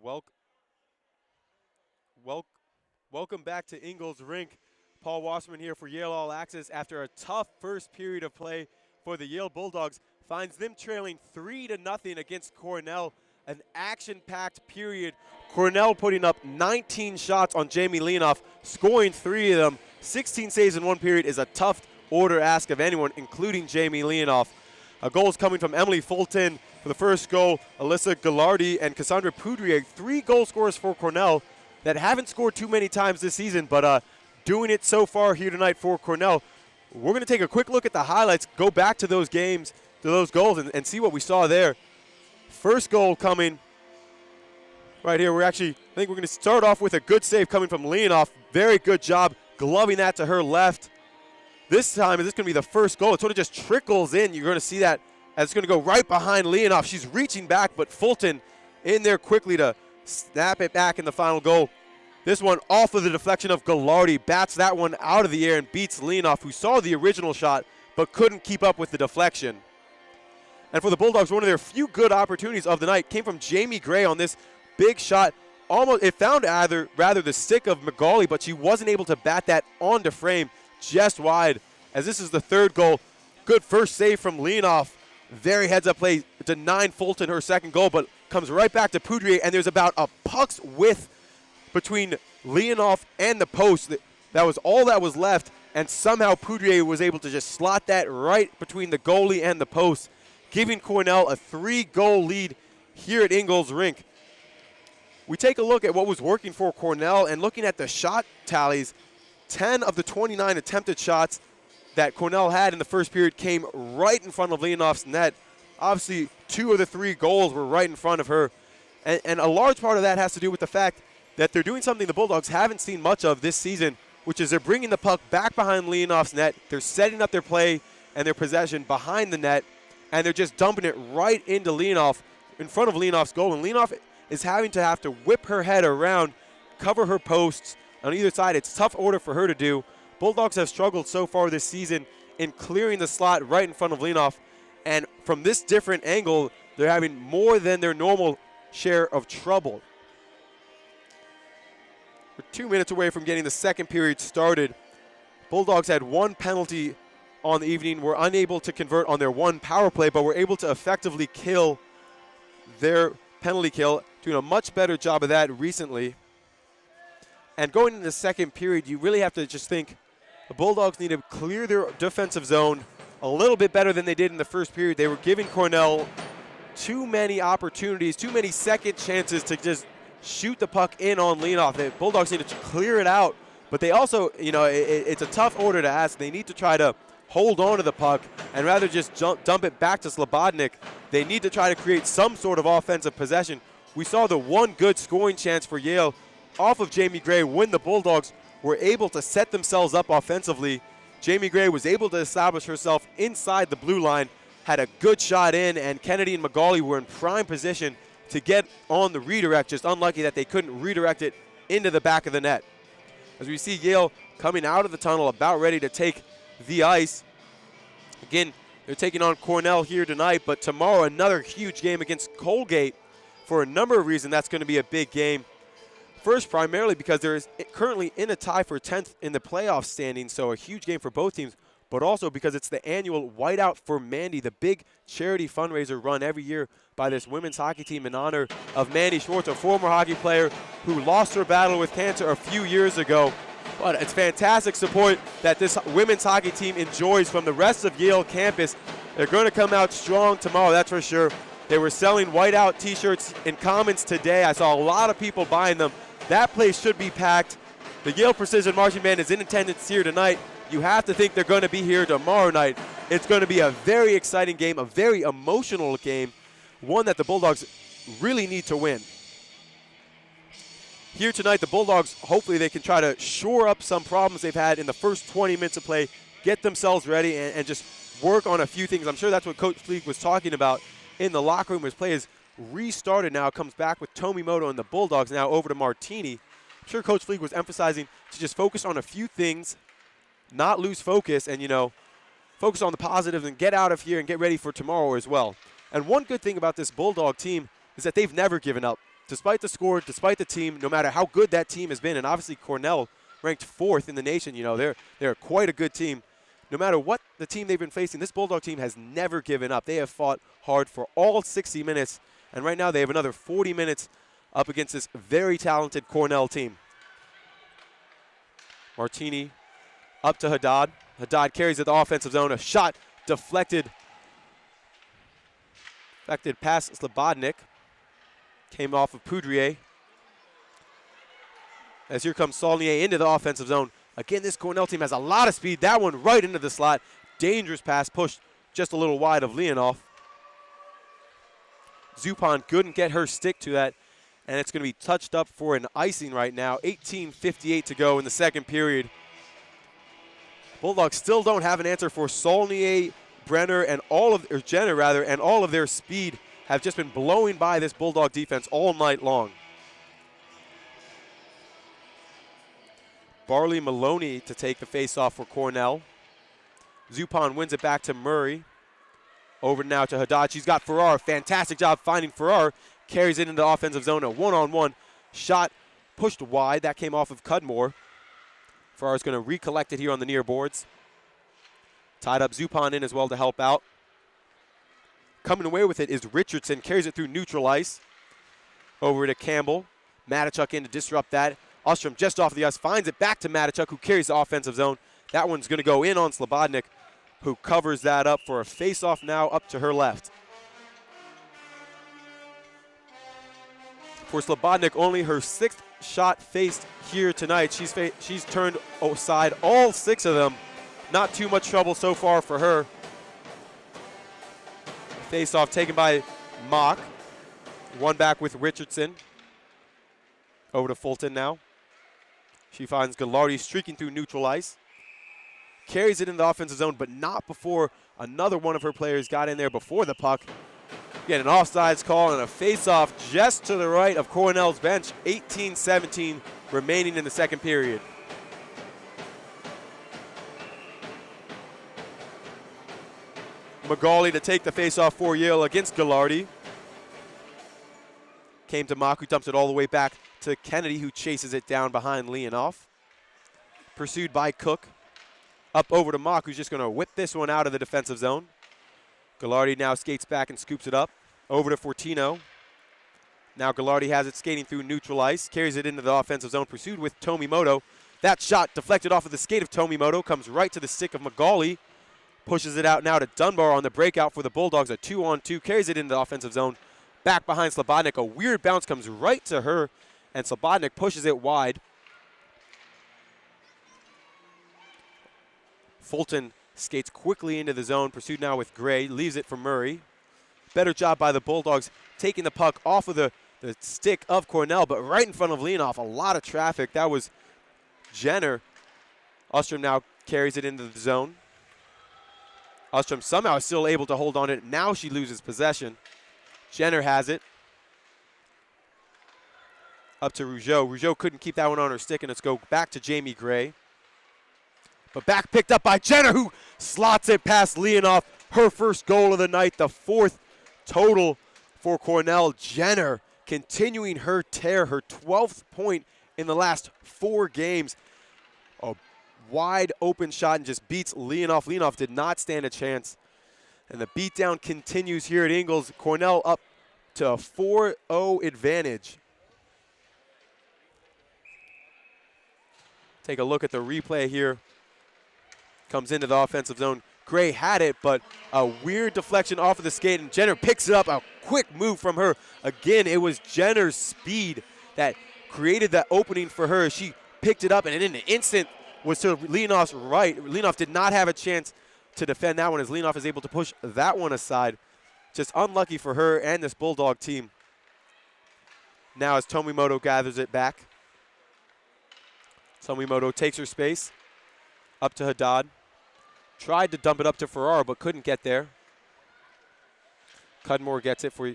Wel- wel- Welcome back to Ingles Rink. Paul Wasserman here for Yale All Access. After a tough first period of play for the Yale Bulldogs, finds them trailing 3-0 against Cornell. An action-packed period. Cornell putting up 19 shots on Jamie Leanoff, scoring 3 of them. 16 saves in one period is a tough order ask of anyone, including Jamie Leanoff. Goals coming from Emily Fulton for the first goal, Alyssa Gallardi and Cassandra Poudrier, 3 goal scorers for Cornell that haven't scored too many times this season, but doing it so far here tonight for Cornell. We're going to take a quick look at the highlights, go back to those games, to those goals, and see what we saw there. First goal coming right here. I think we're going to start off with a good save coming from Leanoff. Very good job gloving that to her left. This time, is this going to be the first goal? It sort of just trickles in. You're going to see that as it's going to go right behind Leanoff. She's reaching back, but Fulton in there quickly to snap it back in the final goal. This one off of the deflection of Gallardi, bats that one out of the air and beats Leanoff, who saw the original shot but couldn't keep up with the deflection. And for the Bulldogs, one of their few good opportunities of the night came from Jamie Gray on this big shot. It found rather the stick of McGauley, but she wasn't able to bat that onto frame just wide, as this is the third goal. Good first save from Leanoff. Very heads-up play, denying Fulton her second goal, but comes right back to Poudrier, and there's about a puck's width between Leanoff and the post. That was all that was left, and somehow Poudrier was able to just slot that right between the goalie and the post, giving Cornell a 3-goal lead here at Ingles Rink. We take a look at what was working for Cornell, and looking at the shot tallies, 10 of the 29 attempted shots that Cornell had in the first period came right in front of Leanoff's net. Obviously, 2 of the 3 goals were right in front of her. And a large part of that has to do with the fact that they're doing something the Bulldogs haven't seen much of this season, which is they're bringing the puck back behind Leanoff's net. They're setting up their play and their possession behind the net, and they're just dumping it right into Leanoff, in front of Leanoff's goal. And Leanoff is having to whip her head around, cover her posts on either side. It's a tough order for her to do. Bulldogs have struggled so far this season in clearing the slot right in front of Leanoff. And from this different angle, they're having more than their normal share of trouble. We're 2 minutes away from getting the second period started. Bulldogs had 1 penalty on the evening, were unable to convert on their 1 power play, but were able to effectively kill their penalty kill, doing a much better job of that recently. And going into the second period, you really have to just think the Bulldogs need to clear their defensive zone a little bit better than they did in the first period. They were giving Cornell too many opportunities, too many second chances to just shoot the puck in on Leanoff. The Bulldogs need to clear it out, but they also, it's a tough order to ask. They need to try to hold on to the puck, and rather just dump it back to Slobodnik, they need to try to create some sort of offensive possession. We saw the 1 good scoring chance for Yale off of Jamie Gray when the Bulldogs were able to set themselves up offensively. Jamie Gray was able to establish herself inside the blue line, had a good shot in, and Kennedy and McGauley were in prime position to get on the redirect, just unlucky that they couldn't redirect it into the back of the net. As we see Yale coming out of the tunnel, about ready to take the ice. Again, they're taking on Cornell here tonight, but tomorrow another huge game against Colgate. For a number of reasons, that's going to be a big game. First, primarily because they're currently in a tie for 10th in the playoff standings, so a huge game for both teams, but also because it's the annual Whiteout for Mandy, the big charity fundraiser run every year by this women's hockey team in honor of Mandy Schwartz, a former hockey player who lost her battle with cancer a few years ago. But it's fantastic support that this women's hockey team enjoys from the rest of Yale campus. They're going to come out strong tomorrow, that's for sure. They were selling whiteout t-shirts in Commons today. I saw a lot of people buying them. That place should be packed. The Yale Precision Marching Band is in attendance here tonight. You have to think they're going to be here tomorrow night. It's going to be a very exciting game, a very emotional game, one that the Bulldogs really need to win. Here tonight, the Bulldogs, hopefully they can try to shore up some problems they've had in the first 20 minutes of play, get themselves ready, and just work on a few things. I'm sure that's what Coach Fleek was talking about in the locker room as play is restarted now. Comes back with Tomimoto and the Bulldogs now over to Martini. I'm sure Coach Fleek was emphasizing to just focus on a few things, not lose focus, and, focus on the positives and get out of here and get ready for tomorrow as well. And one good thing about this Bulldog team is that they've never given up. despite the score, despite the team, no matter how good that team has been, and obviously Cornell ranked 4th in the nation, you know, they're quite a good team. No matter what the team they've been facing, this Bulldog team has never given up. They have fought hard for all 60 minutes, and right now they have another 40 minutes up against this very talented Cornell team. Martini up to Haddad. Haddad carries at the offensive zone. A shot deflected past Slobodnik. Came off of Poudrier. As here comes Saulnier into the offensive zone. Again, this Cornell team has a lot of speed. That one right into the slot. Dangerous pass, pushed just a little wide of Leonoff. Zupan couldn't get her stick to that, and it's going to be touched up for an icing right now. 18:58 to go in the second period. Bulldogs still don't have an answer for Saulnier, Jenner, and all of their speed have just been blowing by this Bulldog defense all night long. Barley Maloney to take the face-off for Cornell. Zupan wins it back to Murray. Over now to Haddad. She's got Farrar. Fantastic job finding Farrar. Carries it into the offensive zone. A one-on-one shot pushed wide. That came off of Cudmore. Farrar's going to recollect it here on the near boards. Tied up Zupan in as well to help out. Coming away with it is Richardson. Carries it through neutral ice. Over to Campbell. Matichuk in to disrupt that. Ostrom just off the ice. Finds it back to Matichuk, who carries the offensive zone. That one's going to go in on Slobodnik, who covers that up for a face-off now up to her left. For Slobodnik, only her 6th shot faced here tonight. She's turned aside all 6 of them. Not too much trouble so far for her. Face-off taken by Mock. One back with Richardson. Over to Fulton now. She finds Gallardi streaking through neutral ice. Carries it in the offensive zone, but not before another one of her players got in there before the puck. Get an offsides call and a face-off just to the right of Cornell's bench. 18-17 remaining in the second period. Magali to take the face-off for Yale against Gallardi. Came to Mock, who dumps it all the way back to Kennedy, who chases it down behind Leonoff. Pursued by Cook. Up over to Mock, who's just going to whip this one out of the defensive zone. Gallardi now skates back and scoops it up. Over to Fortino. Now Gallardi has it skating through neutral ice. Carries it into the offensive zone, pursued with Tomimoto. That shot deflected off of the skate of Tomimoto. Comes right to the stick of Magali. Pushes it out now to Dunbar on the breakout for the Bulldogs. A 2-on-2. Carries it into the offensive zone. Back behind Slobodnik. A weird bounce comes right to her, and Slobodnik pushes it wide. Fulton skates quickly into the zone, pursued now with Gray, leaves it for Murray. Better job by the Bulldogs taking the puck off of the stick of Cornell, but right in front of Leonoff. A lot of traffic. That was Jenner. Ostrom now carries it into the zone. Ostrom somehow is still able to hold on to it. Now she loses possession. Jenner has it. Up to Rougeau. Rougeau couldn't keep that one on her stick, and let's go back to Jamie Gray. But back picked up by Jenner, who slots it past Leonoff. Her first goal of the night, the 4th total for Cornell. Jenner continuing her tear, her 12th point in the last 4 games. A wide open shot and just beats Leonoff. Leonoff did not stand a chance. And the beatdown continues here at Ingles. Cornell up to a 4-0 advantage. Take a look at the replay here. Comes into the offensive zone. Gray had it, but a weird deflection off of the skate, and Jenner picks it up. A quick move from her. Again, it was Jenner's speed that created that opening for her. She picked it up, and in an instant was to Leonoff's right. Leonoff did not have a chance to defend that one, as Leonoff is able to push that one aside. Just unlucky for her and this Bulldog team. Now as Tomimoto gathers it back. Tomimoto takes her space. Up to Haddad. Tried to dump it up to Farrar, but couldn't get there. Cudmore gets it for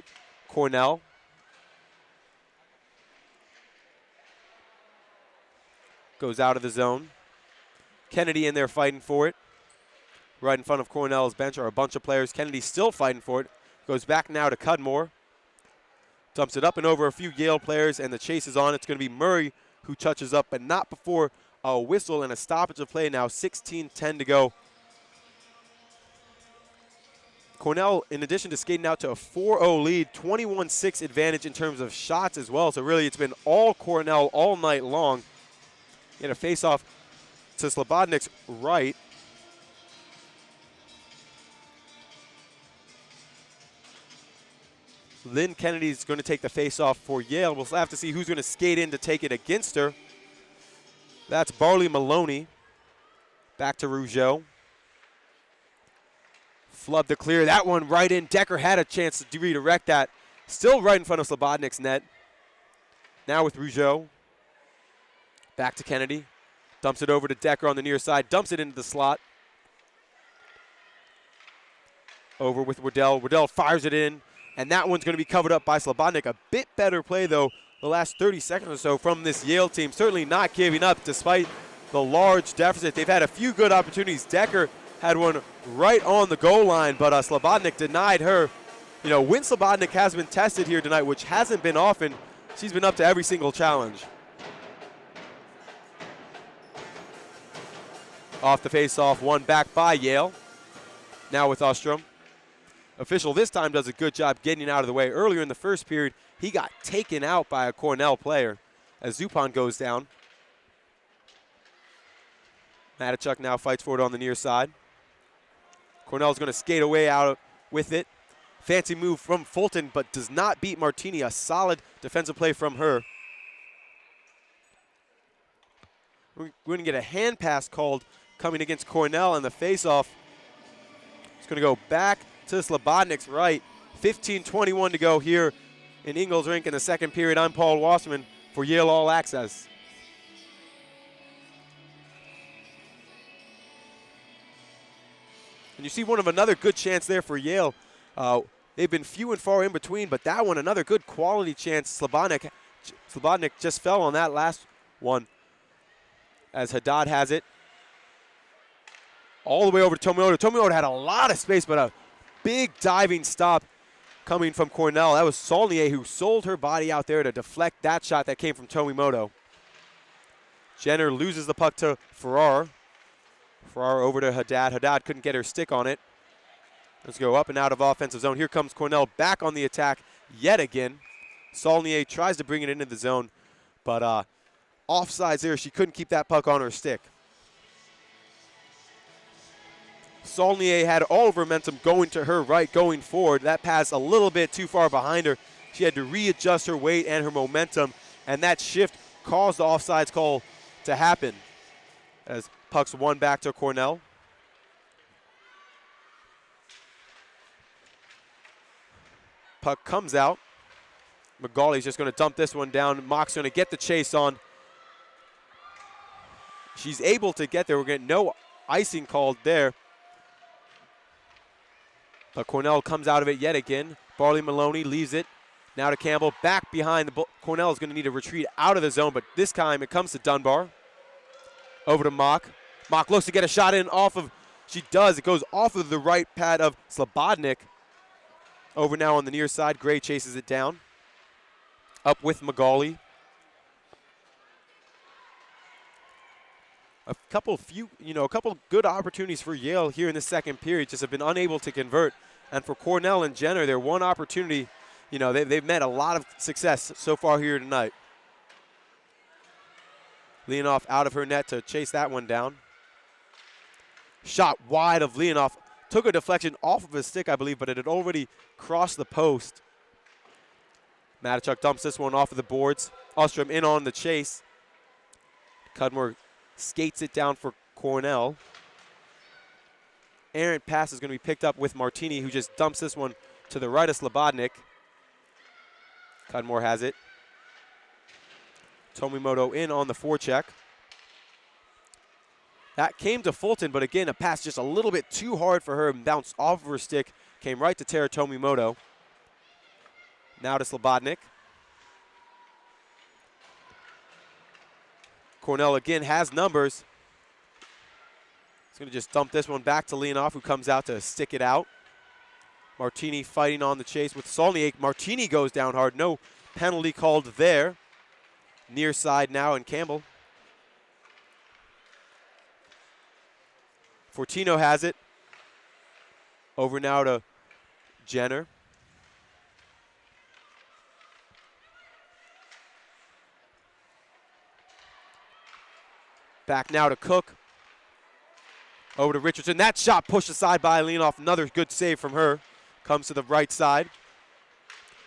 Cornell. Goes out of the zone. Kennedy in there fighting for it. Right in front of Cornell's bench are a bunch of players. Kennedy still fighting for it. Goes back now to Cudmore. Dumps it up and over a few Yale players, and the chase is on. It's going to be Murray who touches up, but not before a whistle and a stoppage of play. Now 16-10 to go. Cornell, in addition to skating out to a 4-0 lead, 21-6 advantage in terms of shots as well. So really it's been all Cornell all night long. Get a face-off to Slobodnik's right. Lynn Kennedy's going to take the face-off for Yale. We'll have to see who's going to skate in to take it against her. That's Barley Maloney. Back to Rougeau. Flub to clear. That one right in. Decker had a chance to redirect that. Still right in front of Slobodnik's net. Now with Rougeau. Back to Kennedy. Dumps it over to Decker on the near side. Dumps it into the slot. Over with Waddell. Waddell fires it in. And that one's going to be covered up by Slobodnik. A bit better play, though, the last 30 seconds or so from this Yale team. Certainly not giving up despite the large deficit. They've had a few good opportunities. Decker had one right on the goal line, but Slobodnik denied her. You know, when Slobodnik has been tested here tonight, which hasn't been often, she's been up to every single challenge. Off the face-off, one back by Yale. Now with Ostrom. Official this time does a good job getting out of the way. Earlier in the first period, he got taken out by a Cornell player as Zupan goes down. Matichuk now fights for it on the near side. Cornell's going to skate away out with it. Fancy move from Fulton, but does not beat Martini. A solid defensive play from her. We're going to get a hand pass called coming against Cornell, and the face-off is going to go back to Slobodnik's right. 15:21 to go here in Ingalls Rink in the second period. I'm Paul Wasserman for Yale All Access. And you see another good chance there for Yale. They've been few and far in between, but that one, another good quality chance. Slobodnik just fell on that last one as Haddad has it. All the way over to Tomioda. Tomioda had a lot of space, but a big diving stop coming from Cornell. That was Saulnier who sold her body out there to deflect that shot that came from Tomimoto. Jenner loses the puck to Farrar. Farrar over to Haddad. Haddad couldn't get her stick on it. Let's go up and out of offensive zone. Here comes Cornell back on the attack yet again. Saulnier tries to bring it into the zone, but offsides there. She couldn't keep that puck on her stick. Saulnier had all of her momentum going to her right, going forward. That pass a little bit too far behind her. She had to readjust her weight and her momentum, and that shift caused the offsides call to happen. As puck's won back to Cornell. Puck comes out. McGawley's just going to dump this one down. Mock's going to get the chase on. She's able to get there. We're getting no icing called there. But Cornell comes out of it yet again. Barley Maloney leaves it. Now to Campbell. Back behind. Cornell is going to need a retreat out of the zone, but this time it comes to Dunbar. Over to Mock. Mock looks to get a shot in off of. She does. It goes off of the right pad of Slobodnik. Over now on the near side. Gray chases it down. Up with McGawley. A couple good opportunities for Yale here in the second period, just have been unable to convert. And for Cornell and Jenner, their one opportunity, they've met a lot of success so far here tonight. Leonoff out of her net to chase that one down. Shot wide of Leonoff. Took a deflection off of his stick, I believe, but it had already crossed the post. Matichuk dumps this one off of the boards. Ostrom in on the chase. Cudmore skates it down for Cornell. Errant pass is going to be picked up with Martini, who just dumps this one to the right of Slobodnik. Cudmore has it. Tomimoto in on the forecheck. That came to Fulton, but again, a pass just a little bit too hard for her and bounced off of her stick. Came right to Tara Tomimoto. Now to Slobodnik. Cornell again has numbers. He's going to just dump this one back to Leonoff, who comes out to stick it out. Martini fighting on the chase with Saulnier. Martini goes down hard. No penalty called there. Near side now, and Campbell. Fortino has it. Over now to Jenner. Back now to Cook. Over to Richardson. That shot pushed aside by Leonoff. Another good save from her. Comes to the right side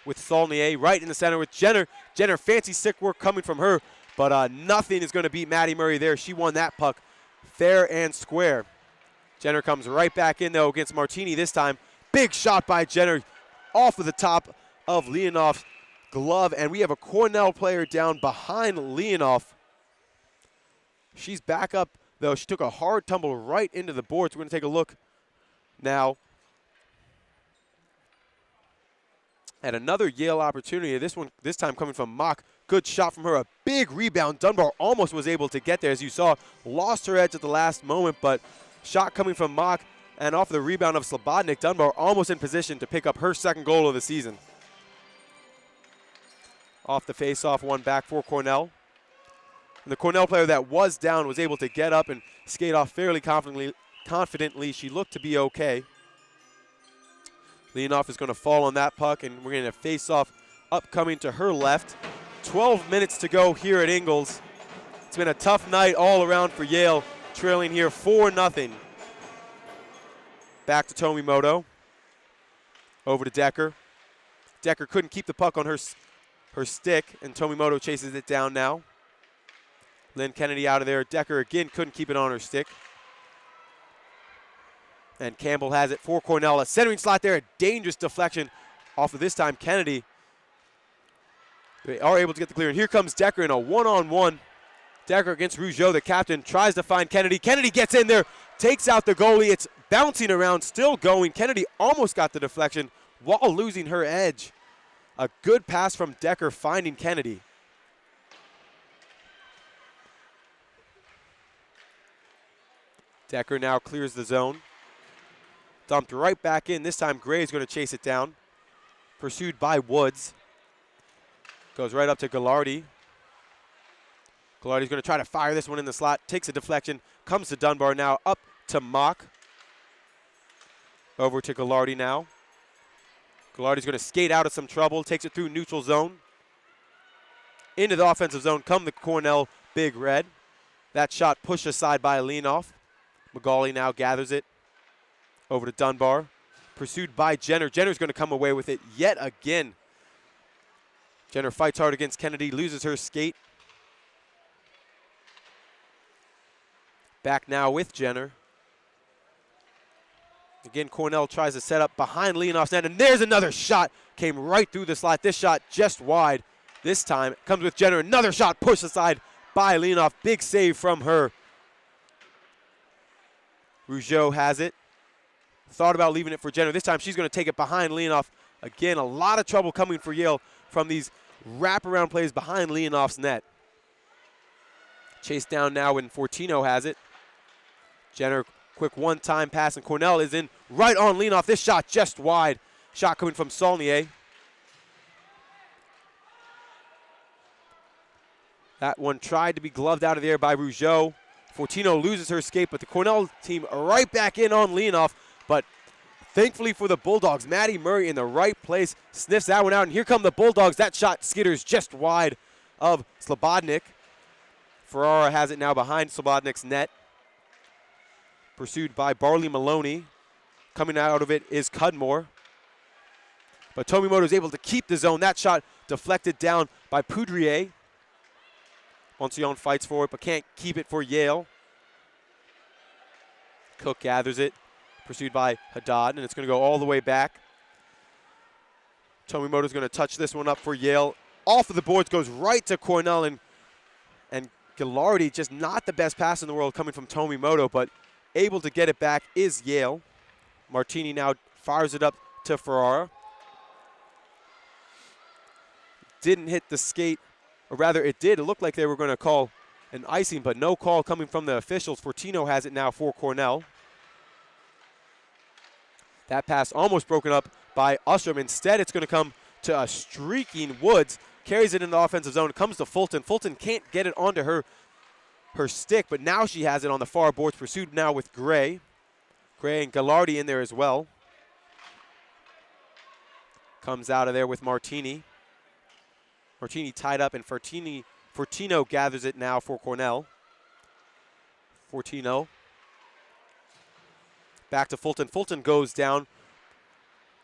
with Saulnier right in the center with Jenner. Jenner, fancy stick work coming from her, but nothing is going to beat Maddie Murray there. She won that puck fair and square. Jenner comes right back in, though, against Martini this time. Big shot by Jenner off of the top of Leonoff's glove, and we have a Cornell player down behind Leonoff. She's back up, though. She took a hard tumble right into the boards. We're going to take a look now at another Yale opportunity. This time coming from Mock. Good shot from her. A big rebound. Dunbar almost was able to get there, as you saw. Lost her edge at the last moment, but shot coming from Mock, and off the rebound of Slobodnik. Dunbar almost in position to pick up her second goal of the season. Off the face-off, one back for Cornell. And the Cornell player that was down was able to get up and skate off fairly confidently. She looked to be okay. Leonoff is going to fall on that puck, and we're going to face-off upcoming to her left. 12 minutes to go here at Ingles. It's been a tough night all around for Yale, trailing here 4-0. Back to Tomimoto. Over to Decker. Decker couldn't keep the puck on her stick, and Tomimoto chases it down now. Lynn Kennedy out of there. Decker again couldn't keep it on her stick. And Campbell has it for Cornell. A centering slot there, a dangerous deflection off of this time Kennedy. They are able to get the clear. And here comes Decker in a one-on-one. Decker against Rougeau, the captain, tries to find Kennedy. Kennedy gets in there, takes out the goalie. It's bouncing around, still going. Kennedy almost got the deflection while losing her edge. A good pass from Decker finding Kennedy. Decker now clears the zone. Dumped right back in. This time Gray's going to chase it down. Pursued by Woods. Goes right up to Gallardi. Gallardi's going to try to fire this one in the slot. Takes a deflection. Comes to Dunbar now. Up to Mock. Over to Gallardi now. Gallardi's going to skate out of some trouble. Takes it through neutral zone. Into the offensive zone. Come the Cornell Big Red. That shot pushed aside by Leonoff. Magali now gathers it. Over to Dunbar. Pursued by Jenner. Jenner's going to come away with it yet again. Jenner fights hard against Kennedy. Loses her skate. Back now with Jenner. Again, Cornell tries to set up behind Leonoff's net. And there's another shot. Came right through the slot. This shot just wide. This time comes with Jenner. Another shot pushed aside by Leonoff. Big save from her. Rougeau has it. Thought about leaving it for Jenner. This time she's going to take it behind Leonoff. Again, a lot of trouble coming for Yale from these wraparound plays behind Leonoff's net. Chased down now when Fortino has it. Jenner, quick one-time pass, and Cornell is in right on Leonoff. This shot just wide. Shot coming from Saulnier. That one tried to be gloved out of the air by Rougeau. Fortino loses her skate, but the Cornell team right back in on Leonoff. But thankfully for the Bulldogs, Maddie Murray in the right place sniffs that one out. And here come the Bulldogs. That shot skitters just wide of Slobodnik. Ferrara has it now behind Slobodnik's net. Pursued by Barley Maloney. Coming out of it is Cudmore. But Tomimoto is able to keep the zone. That shot deflected down by Poudrier. Monsillon fights for it, but can't keep it for Yale. Cook gathers it. Pursued by Haddad, and it's going to go all the way back. Tomimoto's going to touch this one up for Yale. Off of the boards, goes right to Cornell, and Gallardi, just not the best pass in the world coming from Tomimoto, but able to get it back is Yale. Martini now fires it up to Ferrara. Didn't hit the skate, or rather it did. It looked like they were going to call an icing, but no call coming from the officials. Fortino has it now for Cornell. That pass almost broken up by Ostrom. Instead, it's going to come to a streaking Woods. Carries it in the offensive zone. Comes to Fulton. Fulton can't get it onto her stick, but now she has it on the far boards. Pursued now with Gray. Gray and Gallardi in there as well. Comes out of there with Martini. Martini tied up, and Fortino gathers it now for Cornell. Fortino. Back to Fulton. Fulton goes down.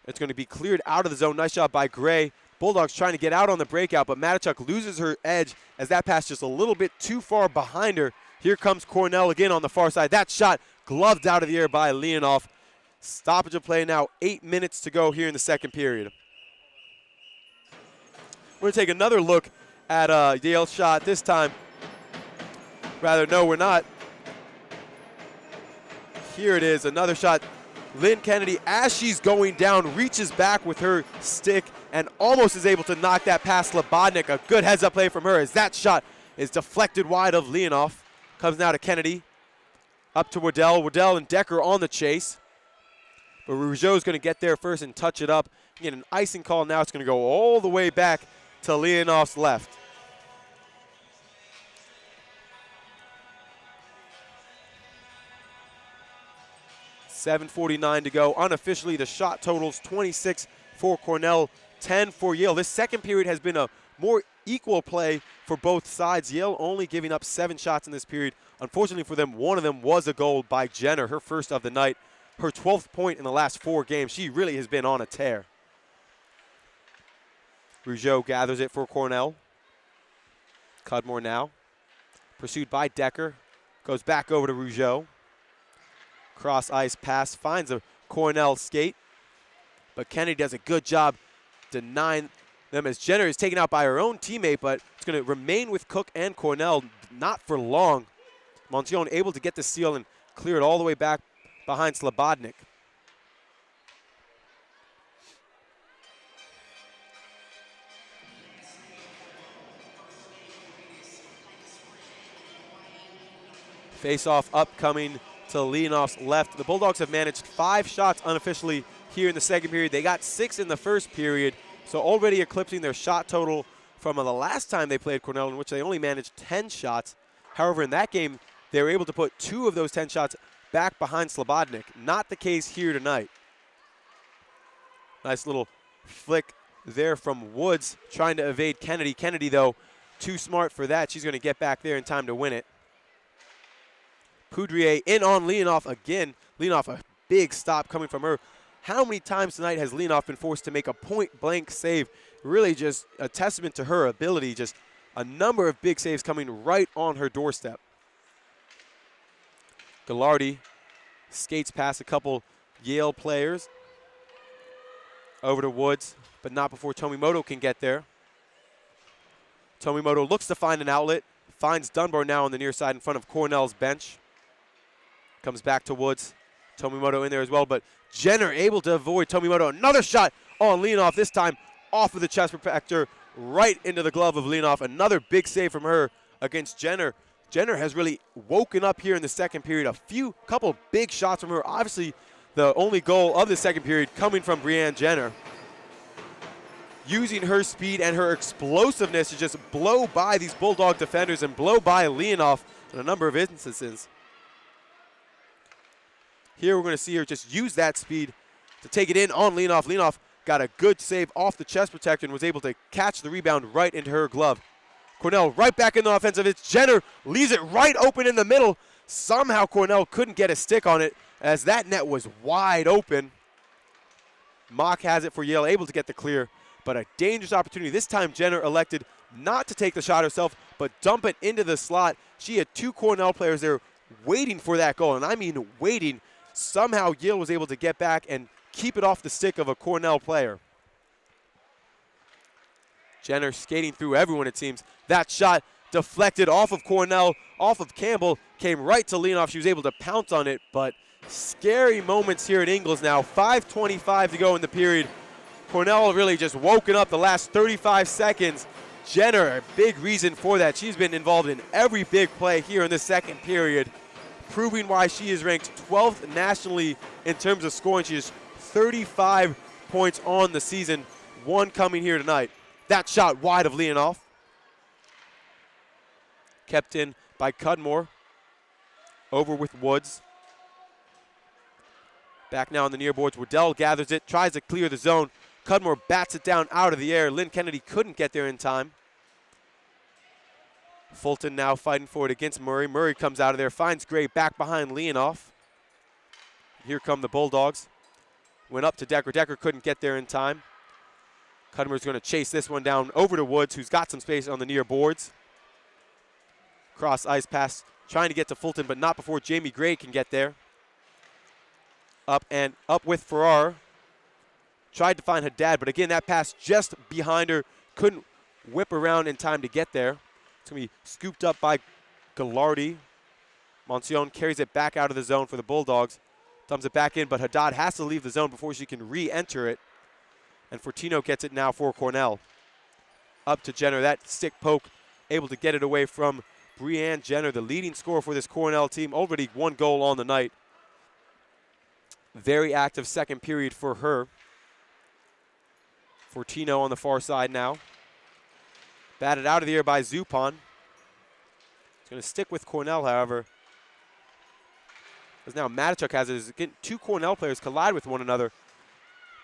It's going to be cleared out of the zone. Nice job by Gray. Bulldogs trying to get out on the breakout, but Matichuk loses her edge as that pass just a little bit too far behind her. Here comes Cornell again on the far side. That shot gloved out of the air by Leonoff. Stoppage of play now. 8 minutes to go here in the second period. We're going to take another look at Yale's shot this time. Rather, no, we're not. Here it is, another shot. Lynn Kennedy, as she's going down, reaches back with her stick and almost is able to knock that past Slobodnik. A good heads-up play from her as that shot is deflected wide of Leonoff. Comes now to Kennedy. Up to Waddell. Waddell and Decker on the chase. But Rougeau's going to get there first and touch it up. Get an icing call now. It's going to go all the way back to Leonoff's left. .7:49 to go. Unofficially, the shot totals 26 for Cornell, 10 for Yale. This second period has been a more equal play for both sides. Yale only giving up 7 shots in this period. Unfortunately for them, one of them was a goal by Jenner, her first of the night. Her 12th point in the last 4 games. She really has been on a tear. Rougeau gathers it for Cornell. Cudmore now. Pursued by Decker. Goes back over to Rougeau. Cross ice pass, finds a Cornell skate. But Kennedy does a good job denying them as Jenner is taken out by her own teammate, but it's going to remain with Cook and Cornell, not for long. Moncione able to get the seal and clear it all the way back behind Slobodnik. Face-off upcoming to Leonoff's left. The Bulldogs have managed 5 shots unofficially here in the second period. They got 6 in the first period, so already eclipsing their shot total from the last time they played Cornell, in which they only managed 10 shots. However, in that game, they were able to put 2 of those 10 shots back behind Slobodnik. Not the case here tonight. Nice little flick there from Woods trying to evade Kennedy. Kennedy, though, too smart for that. She's going to get back there in time to win it. Poudrier in on Leonoff again. Leonoff, a big stop coming from her. How many times tonight has Leonoff been forced to make a point-blank save? Really just a testament to her ability. Just a number of big saves coming right on her doorstep. Gallardi skates past a couple Yale players. Over to Woods, but not before Tomimoto can get there. Tomimoto looks to find an outlet. Finds Dunbar now on the near side in front of Cornell's bench. Comes back to Woods. Tomimoto in there as well, but Jenner able to avoid Tomimoto. Another shot on Leonoff, this time off of the chest protector, right into the glove of Leonoff. Another big save from her against Jenner. Jenner has really woken up here in the second period. Couple big shots from her. Obviously, the only goal of the second period coming from Brianne Jenner. Using her speed and her explosiveness to just blow by these Bulldog defenders and blow by Leonoff in a number of instances. Here we're going to see her just use that speed to take it in on Leonoff. Leonoff got a good save off the chest protector and was able to catch the rebound right into her glove. Cornell right back in the offensive. It's Jenner, leaves it right open in the middle. Somehow Cornell couldn't get a stick on it as that net was wide open. Mock has it for Yale, able to get the clear, but a dangerous opportunity. This time Jenner elected not to take the shot herself, but dump it into the slot. She had 2 Cornell players there waiting for that goal, and I mean waiting. Somehow Yale was able to get back and keep it off the stick of a Cornell player. Jenner skating through everyone, it seems. That shot deflected off of Cornell, off of Campbell, came right to Leonoff. She was able to pounce on it, but scary moments here at Ingles now. 5:25 to go in the period. Cornell really just woken up the last 35 seconds. Jenner, a big reason for that. She's been involved in every big play here in the second period, proving why she is ranked 12th nationally in terms of scoring. She is 35 points on the season, 1 coming here tonight. That shot wide of Leonoff. Kept in by Cudmore. Over with Woods. Back now on the near boards. Waddell gathers it, tries to clear the zone. Cudmore bats it down out of the air. Lynn Kennedy couldn't get there in time. Fulton now fighting for it against Murray. Murray comes out of there, finds Gray back behind Leonoff. Here come the Bulldogs. Went up to Decker. Decker couldn't get there in time. Cudmore's going to chase this one down over to Woods, who's got some space on the near boards. Cross ice pass, trying to get to Fulton, but not before Jamie Gray can get there. Up and up with Farrar. Tried to find Haddad, but again, that pass just behind her. Couldn't whip around in time to get there. It's going to be scooped up by Gallardi. Monsione carries it back out of the zone for the Bulldogs. Dumps it back in, but Haddad has to leave the zone before she can re-enter it. And Fortino gets it now for Cornell. Up to Jenner. That stick poke, able to get it away from Breanne Jenner, the leading scorer for this Cornell team. Already 1 goal on the night. Very active second period for her. Fortino on the far side now. Batted out of the air by Zupon. It's going to stick with Cornell, however. As now Matichuk has it. Again, 2 Cornell players collide with one another.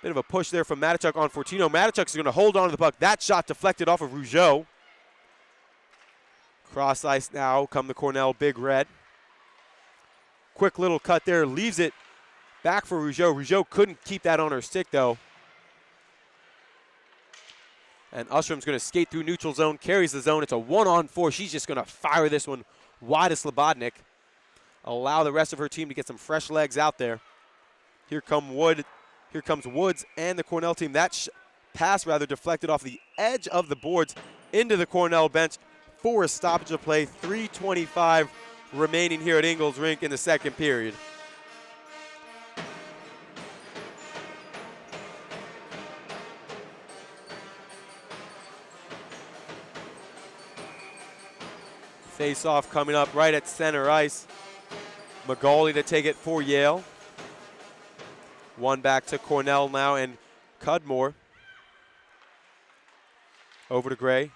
Bit of a push there from Matichuk on Fortino. Matichuk is going to hold on to the puck. That shot deflected off of Rougeau. Cross ice now come the Cornell Big Red. Quick little cut there. Leaves it back for Rougeau. Rougeau couldn't keep that on her stick, though. And Usherum's going to skate through neutral zone, carries the zone. It's a 1-on-4. She's just going to fire this one wide of Slobodnik. Allow the rest of her team to get some fresh legs out there. Here comes Woods and the Cornell team. That pass deflected off the edge of the boards into the Cornell bench for a stoppage of play. 3:25 remaining here at Ingalls Rink in the second period. Face-off coming up right at center ice. McGauley to take it for Yale. One back to Cornell now, and Cudmore. Over to Gray.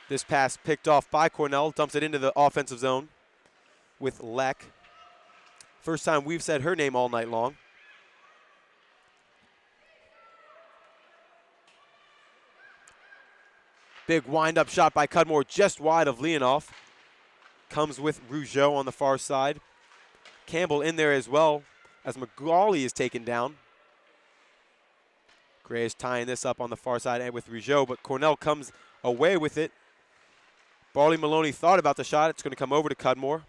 This pass picked off by Cornell. Dumps it into the offensive zone with Leck. First time we've said her name all night long. Big wind-up shot by Cudmore just wide of Leonoff. Comes with Rougeau on the far side. Campbell in there as well as McGauley is taken down. Gray is tying this up on the far side and with Rougeau, but Cornell comes away with it. Barley Maloney thought about the shot. It's going to come over to Cudmore.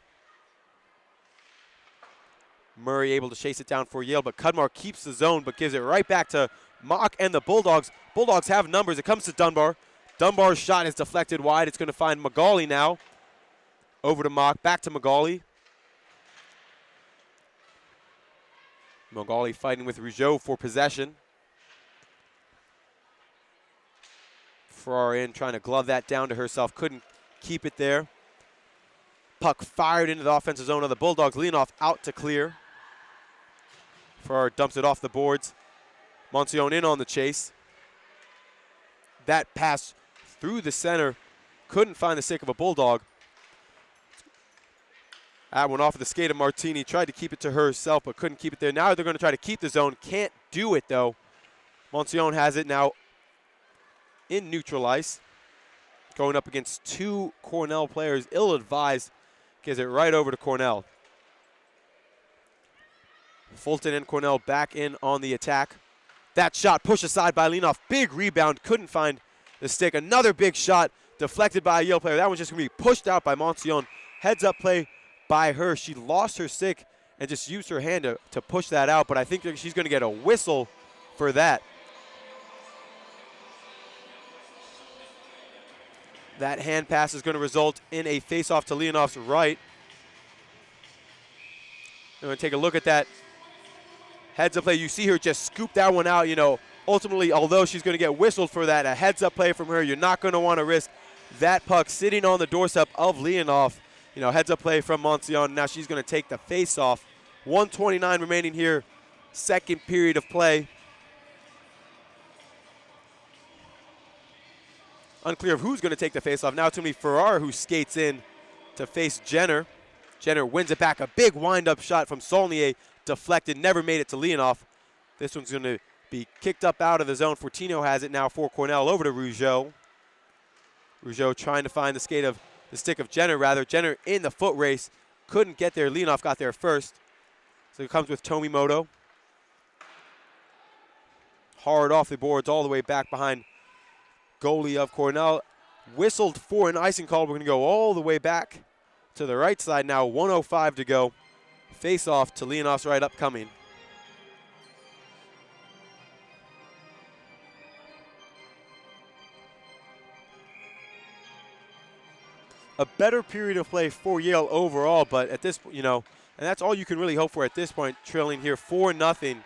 Murray able to chase it down for Yale, but Cudmore keeps the zone but gives it right back to Mock and the Bulldogs. Bulldogs have numbers. It comes to Dunbar. Dunbar's shot is deflected wide. It's going to find McGauley now. Over to Mock, back to McGauley. McGauley fighting with Rougeau for possession. Farrar in, trying to glove that down to herself. Couldn't keep it there. Puck fired into the offensive zone of the Bulldogs. Leonoff out to clear. Farrar dumps it off the boards. Monsione in on the chase. That pass through the center. Couldn't find the stick of a Bulldog. That one off of the skate of Martini. Tried to keep it to herself, but couldn't keep it there. Now they're going to try to keep the zone. Can't do it, though. Monsione has it now in neutral ice. Going up against 2 Cornell players. Ill-advised. Gives it right over to Cornell. Fulton and Cornell back in on the attack. That shot pushed aside by Leonoff. Big rebound. Couldn't find the stick. Another big shot deflected by a Yale player. That one's just going to be pushed out by Monsione. Heads up play by her. She lost her stick and just used her hand to push that out, but I think she's going to get a whistle for that. That hand pass is going to result in a face-off to Leonoff's right. I'm going to take a look at that heads-up play. You see her just scoop that one out. You know, ultimately, although she's going to get whistled for that, a heads-up play from her, you're not going to want to risk that puck sitting on the doorstep of Leonoff. You know, heads-up play from Monsione. Now she's going to take the face-off. 1:29 remaining here, second period of play. Unclear of who's going to take the faceoff. Now it's going to be Ferrara who skates in to face Jenner. Jenner wins it back. A big wind-up shot from Saulnier. Deflected, never made it to Leonoff. This one's going to be kicked up out of the zone. Fortino has it now for Cornell over to Rougeau. Rougeau trying to find the stick of Jenner, rather. Jenner in the foot race. Couldn't get there. Leonoff got there first. So it comes with Tomimoto. Hard off the boards all the way back behind goalie of Cornell. Whistled for an icing call. We're going to go all the way back to the right side now. 1:05 to go. Face off to Leonoff's right upcoming. A better period of play for Yale overall, but at this, and that's all you can really hope for at this point, trailing here 4-0.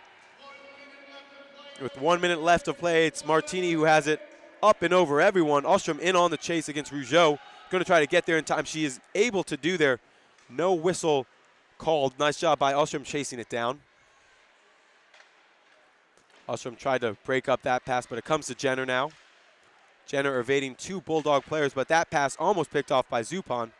With 1 minute left of play, it's Martini who has it up and over everyone. Ostrom in on the chase against Rougeau. Going to try to get there in time. She is able to do there. No whistle called. Nice job by Ostrom chasing it down. Ostrom tried to break up that pass, but it comes to Jenner now. Jenner evading two Bulldog players, but that pass almost picked off by Zupan.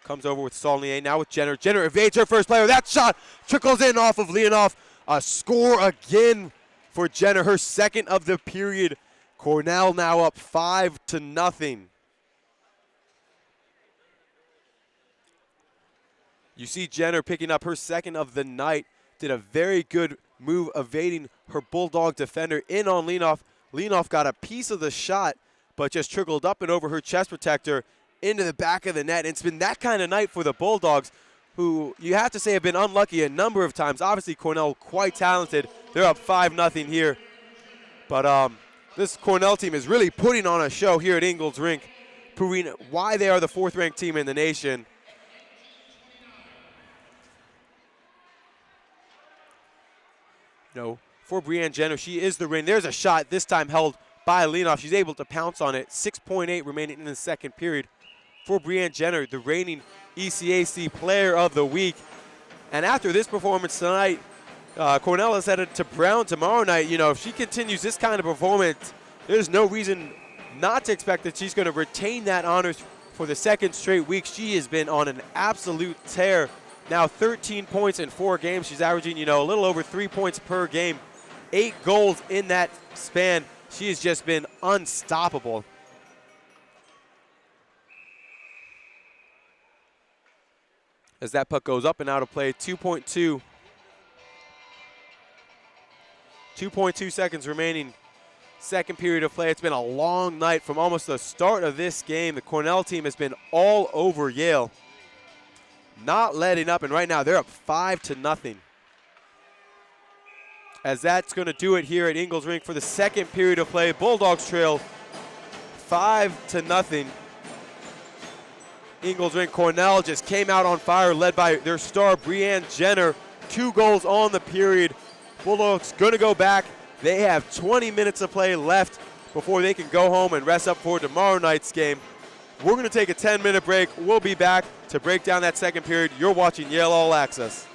Comes over with Saulnier, now with Jenner. Jenner evades her first player. That shot trickles in off of Leonoff. A score again for Jenner, her second of the period. Cornell now up 5-0. You see Jenner picking up her second of the night. Did a very good move evading her Bulldog defender in on Leonoff. Leonoff got a piece of the shot, but just trickled up and over her chest protector into the back of the net. And it's been that kind of night for the Bulldogs, who you have to say have been unlucky a number of times. Obviously, Cornell quite talented. They're up 5-0 here. But this Cornell team is really putting on a show here at Ingalls Rink, proving why they are the fourth-ranked team in the nation. For Brianne Jenner, she is the reign. There's a shot, this time held by Leonoff. She's able to pounce on it. 6.8 remaining in the second period. For Brianne Jenner, the reigning ECAC Player of the Week. And after this performance tonight, Cornell is headed to Brown tomorrow night. If she continues this kind of performance, there's no reason not to expect that she's going to retain that honors for the second straight week. She has been on an absolute tear. Now 13 points in 4 games. She's averaging, a little over 3 points per game. 8 goals in that span. She has just been unstoppable. As that puck goes up and out of play, 2.2 seconds remaining. Second period of play. It's been a long night from almost the start of this game. The Cornell team has been all over Yale. Not letting up, and right now they're up 5-0. As that's going to do it here at Ingalls Rink for the second period of play. Bulldogs trail 5-0. Ingalls Rink. Cornell just came out on fire, led by their star Brianne Jenner. 2 goals on the period. Bulldogs going to go back. They have 20 minutes of play left before they can go home and rest up for tomorrow night's game. We're going to take a 10-minute break. We'll be back to break down that second period. You're watching Yale All Access.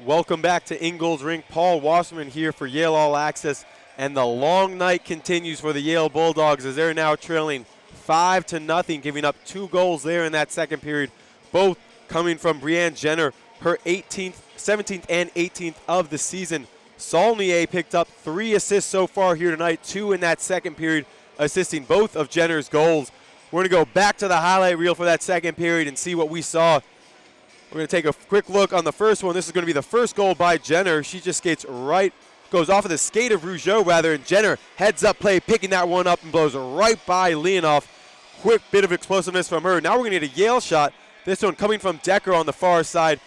Welcome back to Ingalls Rink. Paul Wasserman here for Yale All Access, and the long night continues for the Yale Bulldogs as they're now trailing 5-0, giving up 2 goals there in that second period, both coming from Brianne Jenner, her 17th and 18th of the season. Saulnier picked up 3 assists so far here tonight, 2 in that second period, assisting both of Jenner's goals. We're going to go back to the highlight reel for that second period and see what we saw. We're going to take a quick look on the first one. This is going to be the first goal by Jenner. She just skates right, goes off of the skate of Rougeau rather, and Jenner heads up play, picking that one up and blows right by Leonoff. Quick bit of explosiveness from her. Now we're going to get a Yale shot. This one coming from Decker on the far side.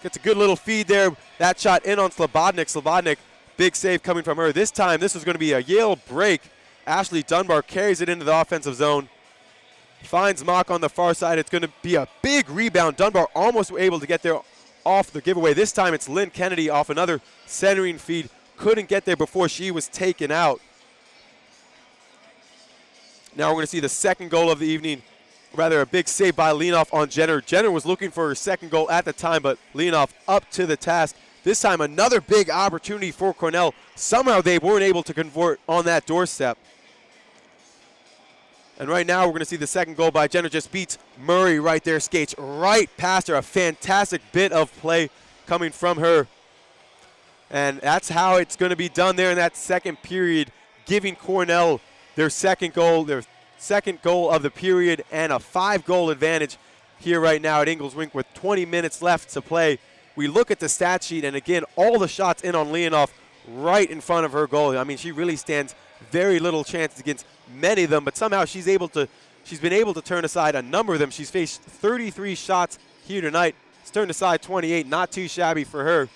Gets a good little feed there. That shot in on Slobodnik. Slobodnik, big save coming from her. This time, this is going to be a Yale break. Ashley Dunbar carries it into the offensive zone. Finds Mock on the far side. It's going to be a big rebound. Dunbar almost able to get there off the giveaway. This time it's Lynn Kennedy off another centering feed. Couldn't get there before she was taken out. Now we're going to see the second goal of the evening. Rather, a big save by Leonoff on Jenner. Jenner was looking for her second goal at the time, but Leonoff up to the task. This time another big opportunity for Cornell. Somehow they weren't able to convert on that doorstep. And right now we're going to see the second goal by Jenner. Just beats Murray right there, skates right past her. A fantastic bit of play coming from her. And that's how it's going to be done there in that second period, giving Cornell their second goal of the period, and a 5-goal advantage here right now at Ingalls Rink with 20 minutes left to play. We look at the stat sheet, and again, all the shots in on Leonoff right in front of her goal. I mean, she really stands very little chance against many of them, but somehow she's been able to turn aside a number of them. She's faced 33 shots here tonight. It's turned aside 28, not too shabby for her.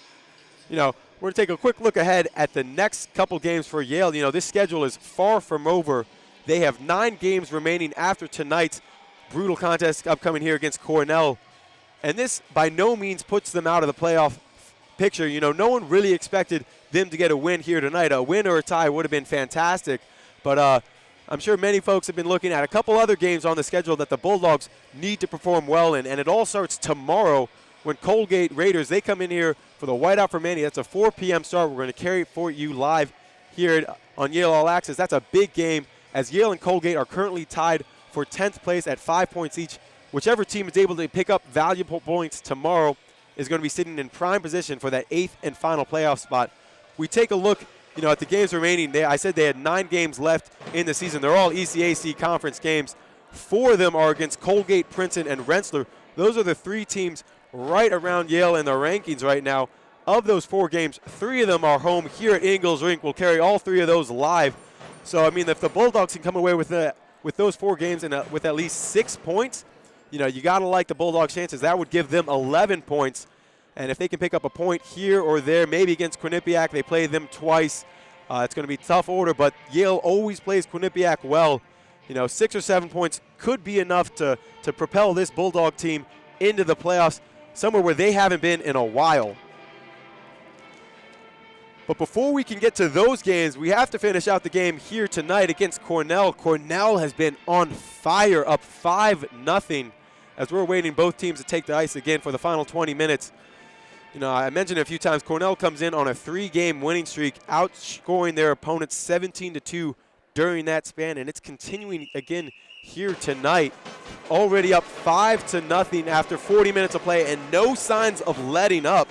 You know, we're going to take a quick look ahead at the next couple games for Yale. You know, this schedule is far from over. They have 9 games remaining after tonight's brutal contest upcoming here against Cornell. And this by no means puts them out of the playoff picture. You know, no one really expected them to get a win here tonight. A win or a tie would have been fantastic. But I'm sure many folks have been looking at a couple other games on the schedule that the Bulldogs need to perform well in. And it all starts tomorrow when Colgate Raiders, they come in here for the Whiteout for Manny. That's a 4 p.m. start. We're going to carry it for you live here on Yale All Access. That's a big game, as Yale and Colgate are currently tied for 10th place at 5 points each. Whichever team is able to pick up valuable points tomorrow is going to be sitting in prime position for that 8th and final playoff spot. We take a look, you know, at the games remaining. I said they had 9 games left in the season. They're all ECAC conference games. 4 of them are against Colgate, Princeton, and Rensselaer. Those are the 3 teams right around Yale in the rankings right now. Of those 4 games, 3 of them are home here at Ingalls Rink. We'll carry all 3 of those live. So, I mean, if the Bulldogs can come away with those 4 games and with at least 6 points, you know, you got to like the Bulldogs' chances. That would give them 11 points. And if they can pick up a point here or there, maybe against Quinnipiac, they play them twice. It's going to be a tough order, but Yale always plays Quinnipiac well. You know, 6 or 7 points could be enough to propel this Bulldog team into the playoffs, somewhere where they haven't been in a while. But before we can get to those games, we have to finish out the game here tonight against Cornell. Cornell has been on fire, up 5-0, as we're waiting both teams to take the ice again for the final 20 minutes. You know, I mentioned it a few times, Cornell comes in on a 3-game winning streak, outscoring their opponents 17-2 during that span, and it's continuing again here tonight. Already up 5-0 after 40 minutes of play, and no signs of letting up.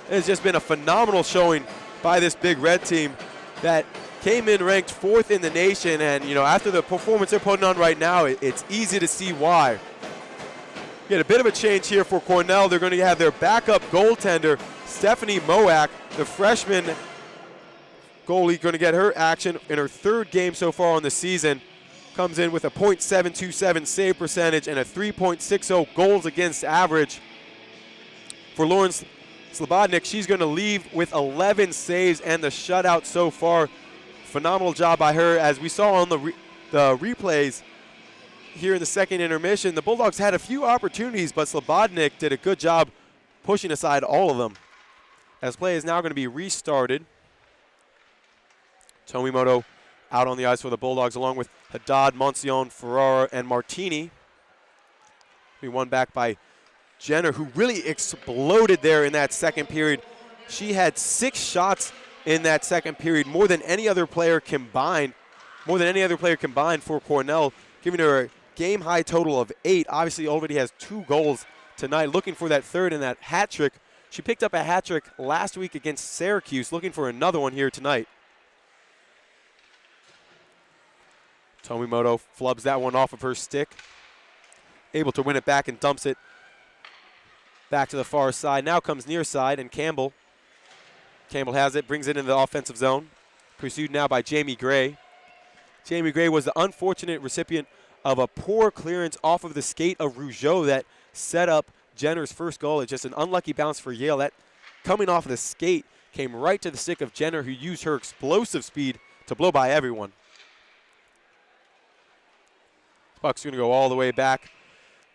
It has just been a phenomenal showing by this Big Red team that came in ranked 4th in the nation, and you know, after the performance they're putting on right now, it's easy to see why. Get a bit of a change here for Cornell. They're going to have their backup goaltender, Stephanie Moak, the freshman goalie, going to get her action in her 3rd game so far on the season. Comes in with a .727 save percentage and a 3.60 goals against average. For Lauren Slobodnik, she's going to leave with 11 saves and the shutout so far. Phenomenal job by her. As we saw on the replays here in the second intermission, the Bulldogs had a few opportunities, but Slobodnik did a good job pushing aside all of them. As play is now going to be restarted. Tomimoto out on the ice for the Bulldogs, along with Haddad, Monsione, Ferrara, and Martini. Be won back by Jenner, who really exploded there in that second period. She had 6 shots in that second period, more than any other player combined for Cornell, giving her a game-high total of 8. Obviously already has 2 goals tonight, looking for that third and that hat trick. She picked up a hat trick last week against Syracuse, looking for another one here tonight. Tomimoto flubs that one off of her stick, able to win it back and dumps it back to the far side. Now comes near side, and Campbell has it, brings it into the offensive zone. Pursued now by Jamie Gray. Jamie Gray was the unfortunate recipient of a poor clearance off of the skate of Rougeau that set up Jenner's first goal. It's just an unlucky bounce for Yale. That coming off of the skate came right to the stick of Jenner, who used her explosive speed to blow by everyone. Puck's going to go all the way back.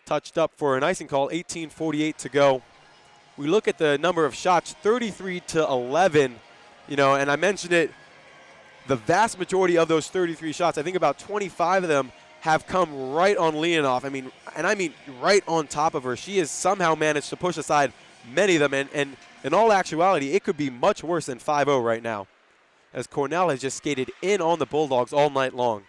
Touched up for an icing call, 18:48 to go. We look at the number of shots, 33-11, and I mentioned it, the vast majority of those 33 shots, I think about 25 of them have come right on Leonoff. I mean right on top of her. She has somehow managed to push aside many of them, and in all actuality, it could be much worse than 5-0 right now, as Cornell has just skated in on the Bulldogs all night long.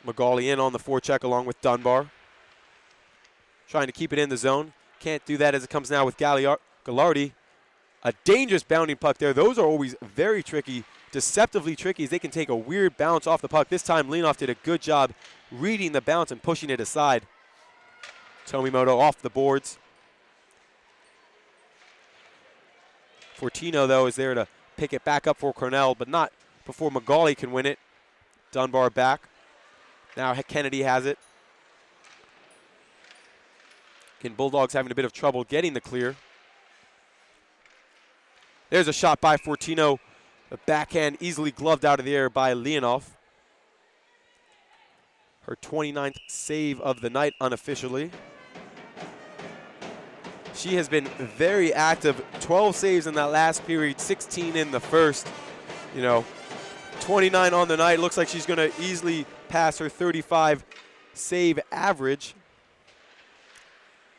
Magali in on the forecheck along with Dunbar. Trying to keep it in the zone. Can't do that as it comes now with Gallardi. A dangerous bounding puck there. Those are always very tricky, deceptively tricky, as they can take a weird bounce off the puck. This time, Leonoff did a good job reading the bounce and pushing it aside. Tomimoto off the boards. Fortino, though, is there to pick it back up for Cornell, but not before Magali can win it. Dunbar back. Now Kennedy has it. Again, Bulldogs having a bit of trouble getting the clear. There's a shot by Fortino. The backhand easily gloved out of the air by Leonoff. Her 29th save of the night unofficially. She has been very active. 12 saves in that last period, 16 in the first. 29 on the night. Looks like she's going to easily pass her 35 save average.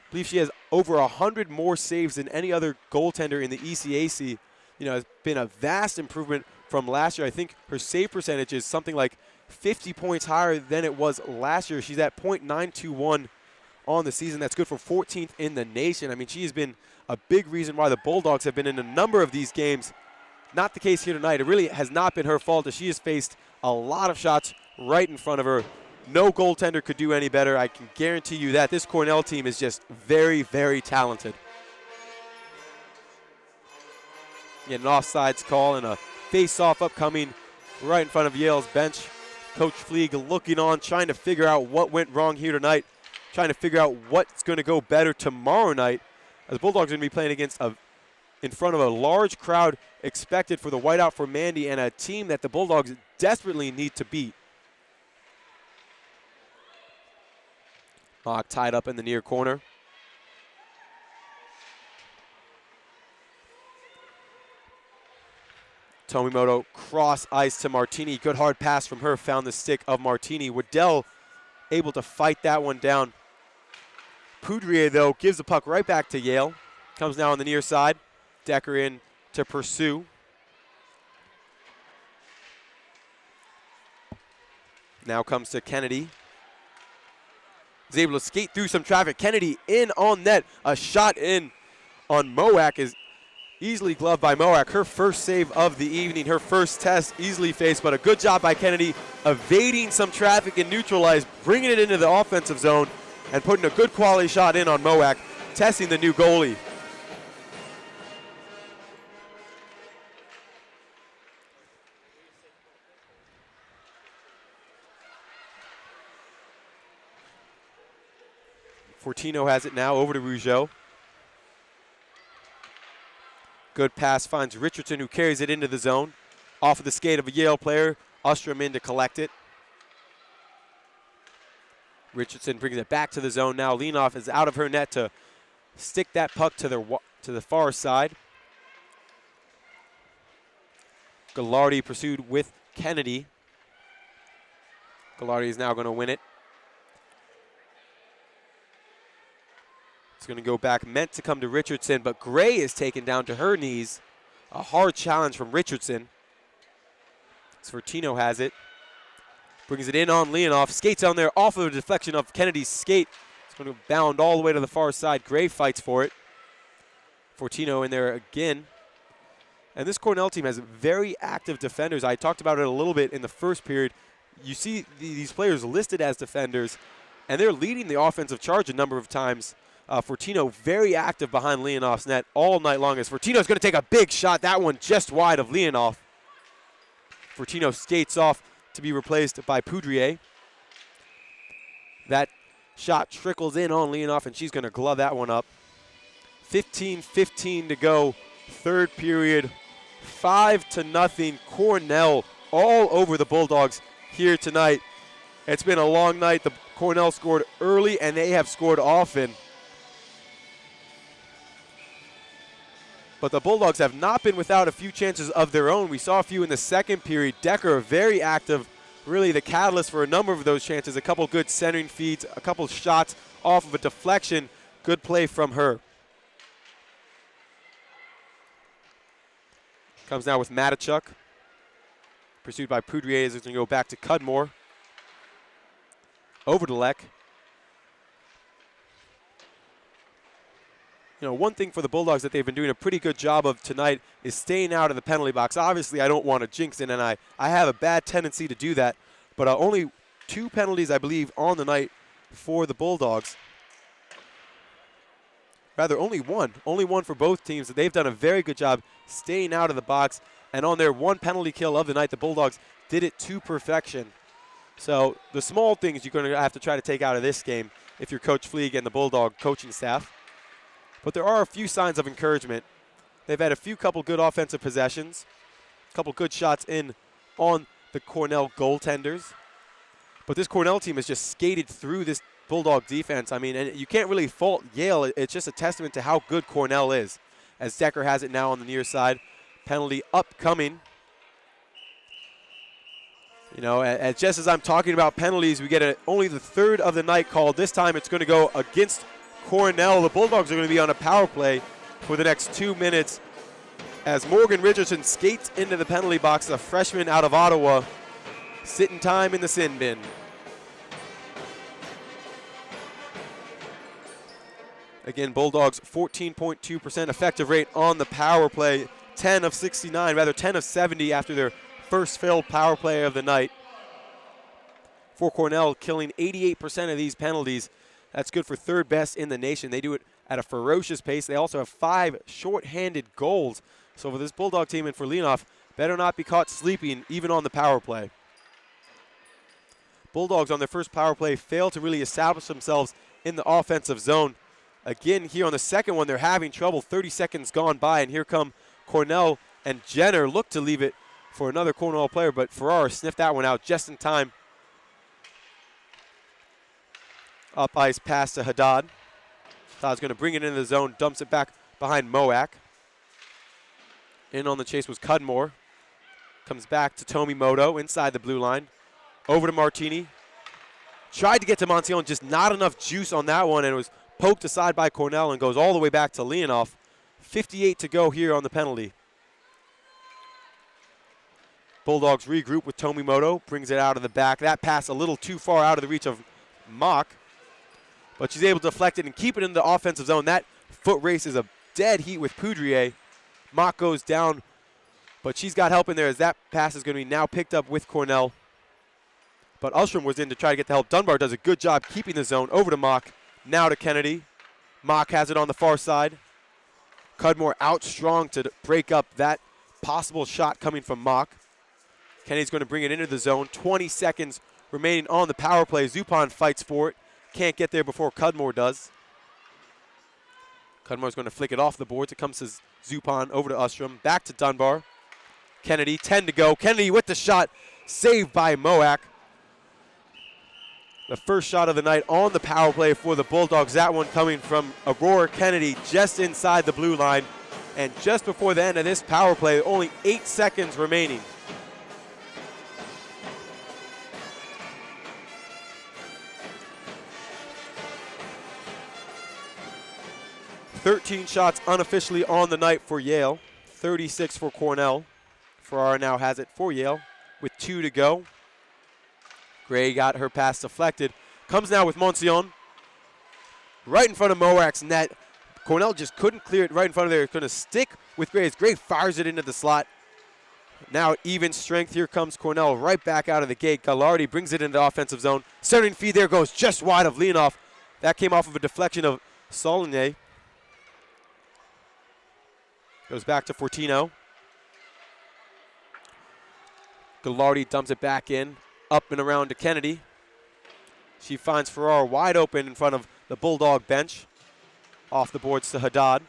I believe she has over 100 more saves than any other goaltender in the ECAC. It's been a vast improvement from last year. I think her save percentage is something like 50 points higher than it was last year. She's at .921 on the season. That's good for 14th in the nation. I mean, she has been a big reason why the Bulldogs have been in a number of these games. Not the case here tonight. It really has not been her fault, as she has faced a lot of shots right in front of her. No goaltender could do any better. I can guarantee you that. This Cornell team is just very, very talented. An offsides call and a face-off upcoming right in front of Yale's bench. Coach Fleeg looking on, trying to figure out what went wrong here tonight, trying to figure out what's going to go better tomorrow night, as the Bulldogs are going to be playing in front of a large crowd expected for the whiteout for Mandy, and a team that the Bulldogs desperately need to beat. Mock tied up in the near corner. Tomimoto cross ice to Martini. Good hard pass from her, found the stick of Martini. Waddell able to fight that one down. Poudrier, though, gives the puck right back to Yale. Comes now on the near side. Decker in to pursue. Now comes to Kennedy. Is able to skate through some traffic. Kennedy in on net. A shot in on Moak is easily gloved by Moak. Her first save of the evening. Her first test easily faced, but a good job by Kennedy evading some traffic and neutralized, bringing it into the offensive zone and putting a good quality shot in on Moak, testing the new goalie. Fortino has it now over to Rougeau. Good pass finds Richardson, who carries it into the zone. Off of the skate of a Yale player. Ostrom in to collect it. Richardson brings it back to the zone now. Leonoff is out of her net to stick that puck to the far side. Gallardi pursued with Kennedy. Gallardi is now going to win it. It's going to go back, meant to come to Richardson, but Gray is taken down to her knees. A hard challenge from Richardson. Sfortino has it. Brings it in on Leonoff. Skates on there off of a deflection of Kennedy's skate. It's going to bound all the way to the far side. Gray fights for it. Fortino in there again. And this Cornell team has very active defenders. I talked about it a little bit in the first period. You see these players listed as defenders, and they're leading the offensive charge a number of times. Fortino very active behind Leonoff's net all night long as Fortino's going to take a big shot. That one just wide of Leonoff. Fortino skates off to be replaced by Poudrier. That shot trickles in on Leonoff, and she's going to glove that one up. 15:15 to go, third period. 5-0. Cornell all over the Bulldogs here tonight. It's been a long night. The Cornell scored early, and they have scored often. But the Bulldogs have not been without a few chances of their own. We saw a few in the second period. Decker very active, really the catalyst for a number of those chances. A couple good centering feeds, a couple shots off of a deflection. Good play from her. Comes now with Matichuk. Pursued by Poudrier as it's going to go back to Cudmore. Over to Leck. You know, one thing for the Bulldogs that they've been doing a pretty good job of tonight is staying out of the penalty box. Obviously, I don't want to jinx it, and I have a bad tendency to do that. But only 2 penalties, I believe, on the night for the Bulldogs. Rather, only one. Only one for both teams. They've done a very good job staying out of the box. And on their 1 penalty kill of the night, the Bulldogs did it to perfection. So the small things you're going to have to try to take out of this game if you're Coach Fleeg and the Bulldog coaching staff. But there are a few signs of encouragement. They've had a couple good offensive possessions, a couple good shots in on the Cornell goaltenders. But this Cornell team has just skated through this Bulldog defense. I mean, and you can't really fault Yale. It's just a testament to how good Cornell is. As Decker has it now on the near side. Penalty upcoming. You know, just as I'm talking about penalties, we get only the 3rd of the night called. This time it's going to go against Cornell. The Bulldogs are going to be on a power play for the next 2 minutes as Morgan Richardson skates into the penalty box, a freshman out of Ottawa, sitting time in the sin bin. Again, Bulldogs 14.2% effective rate on the power play, 10 of 70 after their first failed power play of the night. For Cornell, killing 88% of these penalties. That's good for 3rd best in the nation. They do it at a ferocious pace. They also have 5 short-handed goals. So for this Bulldog team and for Leonoff, better not be caught sleeping even on the power play. Bulldogs on their first power play fail to really establish themselves in the offensive zone. Again, here on the second one, they're having trouble. 30 seconds gone by, and here come Cornell and Jenner. Look to leave it for another Cornell player, but Ferrara sniffed that one out just in time. Up ice pass to Haddad. Haddad's going to bring it into the zone, dumps it back behind Moak. In on the chase was Cudmore. Comes back to Tomimoto inside the blue line. Over to Martini. Tried to get to Monsione, just not enough juice on that one, and it was poked aside by Cornell and goes all the way back to Leonoff. 58 to go here on the penalty. Bulldogs regroup with Tomimoto, brings it out of the back. That pass a little too far out of the reach of Mock, but she's able to deflect it and keep it in the offensive zone. That foot race is a dead heat with Poudrier. Mock goes down, but she's got help in there as that pass is going to be now picked up with Cornell. But Ullstrom was in to try to get the help. Dunbar does a good job keeping the zone. Over to Mock, now to Kennedy. Mock has it on the far side. Cudmore out strong to break up that possible shot coming from Mock. Kennedy's going to bring it into the zone. 20 seconds remaining on the power play. Zupan fights for it. Can't get there before Cudmore does. Cudmore's going to flick it off the boards. It comes to Zupan, over to Ullstrom. Back to Dunbar. Kennedy, 10 to go. Kennedy with the shot. Saved by Moak. The first shot of the night on the power play for the Bulldogs. That one coming from Aurora Kennedy just inside the blue line. And just before the end of this power play, only 8 seconds remaining. 13 shots unofficially on the night for Yale, 36 for Cornell. Ferrara now has it for Yale with 2 to go. Gray got her pass deflected. Comes now with Monsignor. Right in front of Moak's net. Cornell just couldn't clear it right in front of there. It's going to stick with Gray as Gray fires it into the slot. Now even strength. Here comes Cornell right back out of the gate. Gallardi brings it into the offensive zone. Centering feed there goes just wide of Leonoff. That came off of a deflection of Solinet. Goes back to Fortino. Gallardi dumps it back in. Up and around to Kennedy. She finds Ferrara wide open in front of the Bulldog bench. Off the boards to Haddad.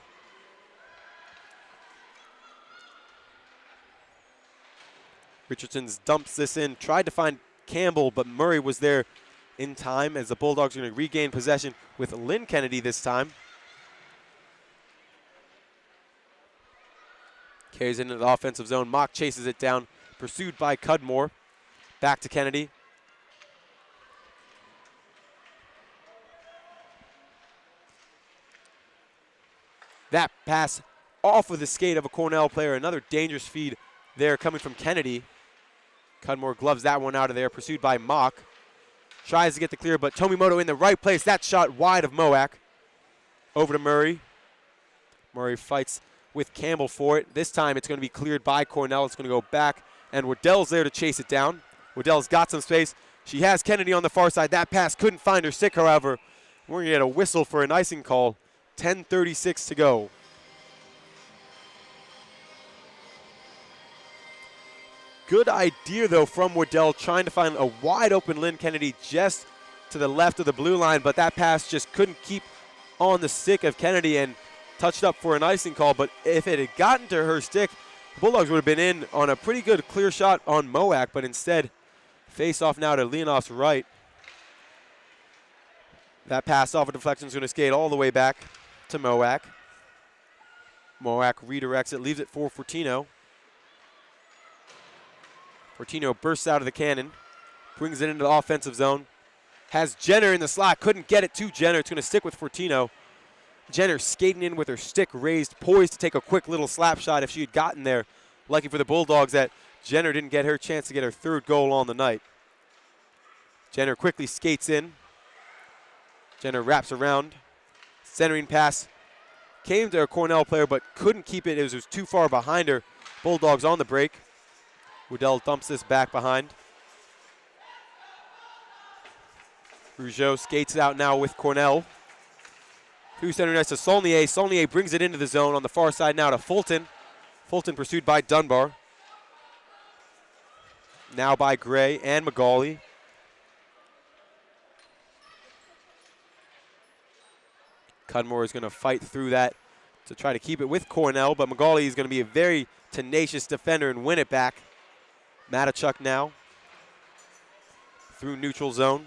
Richardson dumps this in. Tried to find Campbell, but Murray was there in time as the Bulldogs are going to regain possession with Lynn Kennedy this time. Carries it into the offensive zone. Mock chases it down. Pursued by Cudmore. Back to Kennedy. That pass off of the skate of a Cornell player. Another dangerous feed there coming from Kennedy. Cudmore gloves that one out of there. Pursued by Mock. Tries to get the clear, but Tomimoto in the right place. That shot wide of Moak. Over to Murray. Murray fights with Campbell for it. This time it's going to be cleared by Cornell. It's going to go back, and Waddell's there to chase it down. Waddell's got some space. She has Kennedy on the far side. That pass couldn't find her stick, however. We're going to get a whistle for an icing call. 10:36 to go. Good idea, though, from Waddell, trying to find a wide-open Lynn Kennedy just to the left of the blue line, but that pass just couldn't keep on the stick of Kennedy and touched up for an icing call. But if it had gotten to her stick, the Bulldogs would have been in on a pretty good clear shot on Moak, but instead, face off now to Leonoff's right. That pass off a deflection is going to skate all the way back to Moak. Moak redirects it, leaves it for Fortino. Fortino bursts out of the cannon, brings it into the offensive zone. Has Jenner in the slot, couldn't get it to Jenner. It's going to stick with Fortino. Jenner skating in with her stick raised, poised to take a quick little slap shot if she had gotten there. Lucky for the Bulldogs that Jenner didn't get her chance to get her third goal on the night. Jenner quickly skates in. Jenner wraps around. Centering pass came to a Cornell player but couldn't keep it. It was too far behind her. Bulldogs on the break. Waddell dumps this back behind. Rougeau skates it out now with Cornell. Through center next to Saulnier. Saulnier brings it into the zone on the far side now to Fulton. Fulton pursued by Dunbar. Now by Gray and McGauley. Cudmore is going to fight through that to try to keep it with Cornell, but McGauley is going to be a very tenacious defender and win it back. Matichuk now through neutral zone.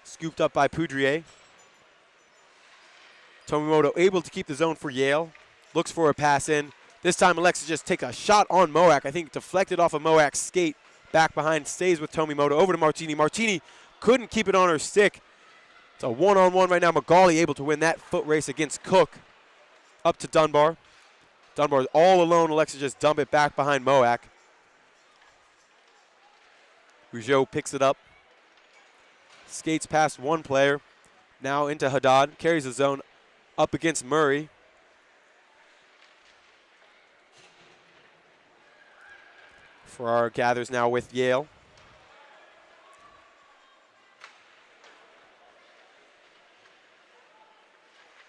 Scooped up by Poudrier. Tomimoto able to keep the zone for Yale. Looks for a pass in. This time Alexa just take a shot on Moak. I think deflected off of Moak's skate. Back behind, stays with Tomimoto. Over to Martini. Martini couldn't keep it on her stick. It's a one-on-one right now. McGauley able to win that foot race against Cook. Up to Dunbar. Dunbar all alone. Alexa just dump it back behind Moak. Rougeau picks it up. Skates past one player. Now into Haddad. Carries the zone up against Murray. Ferrara gathers now with Yale.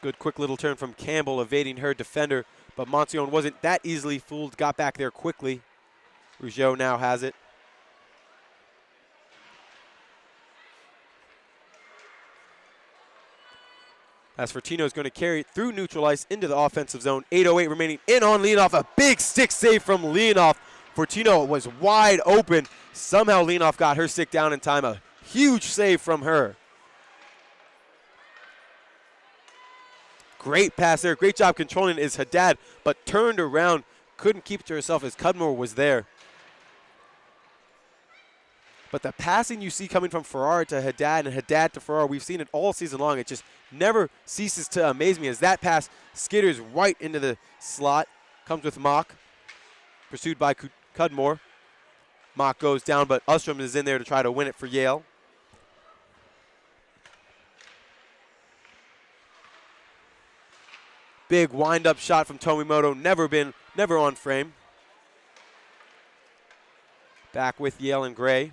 Good quick little turn from Campbell evading her defender, but Monsignor wasn't that easily fooled. Got back there quickly. Rougeau now has it. As Fortino is going to carry it through neutral ice into the offensive zone. 8:08 remaining in on Leonoff. A big stick save from Leonoff. Fortino was wide open. Somehow Leonoff got her stick down in time. A huge save from her. Great pass there. Great job controlling is Haddad, but turned around. Couldn't keep it to herself as Cudmore was there. But the passing you see coming from Farrar to Haddad and Haddad to Farrar, we've seen it all season long. It just never ceases to amaze me as that pass skitters right into the slot. Comes with Mock, pursued by Cudmore. Mock goes down, but Ustrom is in there to try to win it for Yale. Big wind-up shot from Tomimoto, never on frame. Back with Yale and Gray.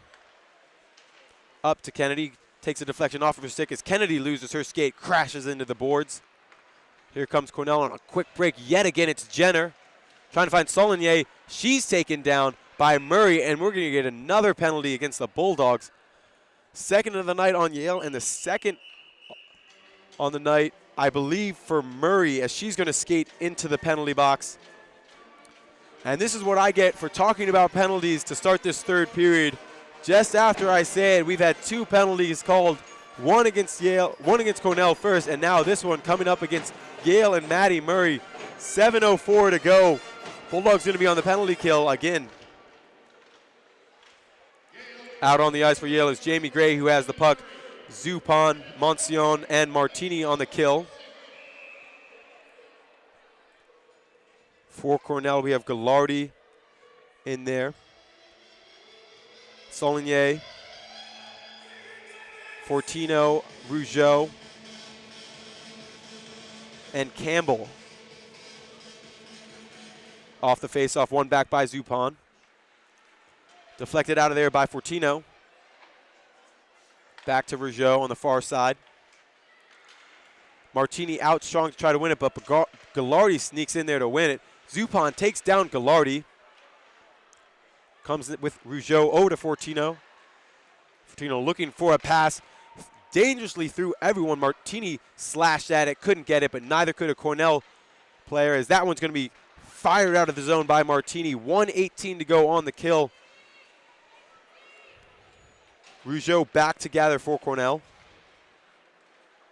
Up to Kennedy, takes a deflection off of her stick as Kennedy loses her skate, crashes into the boards. Here comes Cornell on a quick break. Yet again, it's Jenner trying to find Solonier. She's taken down by Murray, and we're going to get another penalty against the Bulldogs. Second of the night on Yale, and the second on the night, I believe, for Murray, as she's going to skate into the penalty box. And this is what I get for talking about penalties to start this third period. Just after I said we've had 2 penalties called, one against Yale, one against Cornell first, and now this one coming up against Yale and Maddie Murray. 7:04 to go. Bulldogs going to be on the penalty kill again. Out on the ice for Yale is Jamie Gray, who has the puck. Zupan, Monsión, and Martini on the kill. For Cornell, we have Gallardi in there. Solonier, Fortino, Rougeau, and Campbell. Off the faceoff, one back by Zupan. Deflected out of there by Fortino. Back to Rougeau on the far side. Martini out strong to try to win it, but Gallardi sneaks in there to win it. Zupan takes down Gallardi. Comes with Rougeau over to Fortino. Fortino looking for a pass. Dangerously through everyone. Martini slashed at it, couldn't get it, but neither could a Cornell player, as that one's going to be fired out of the zone by Martini. 1:18 to go on the kill. Rougeau back to gather for Cornell.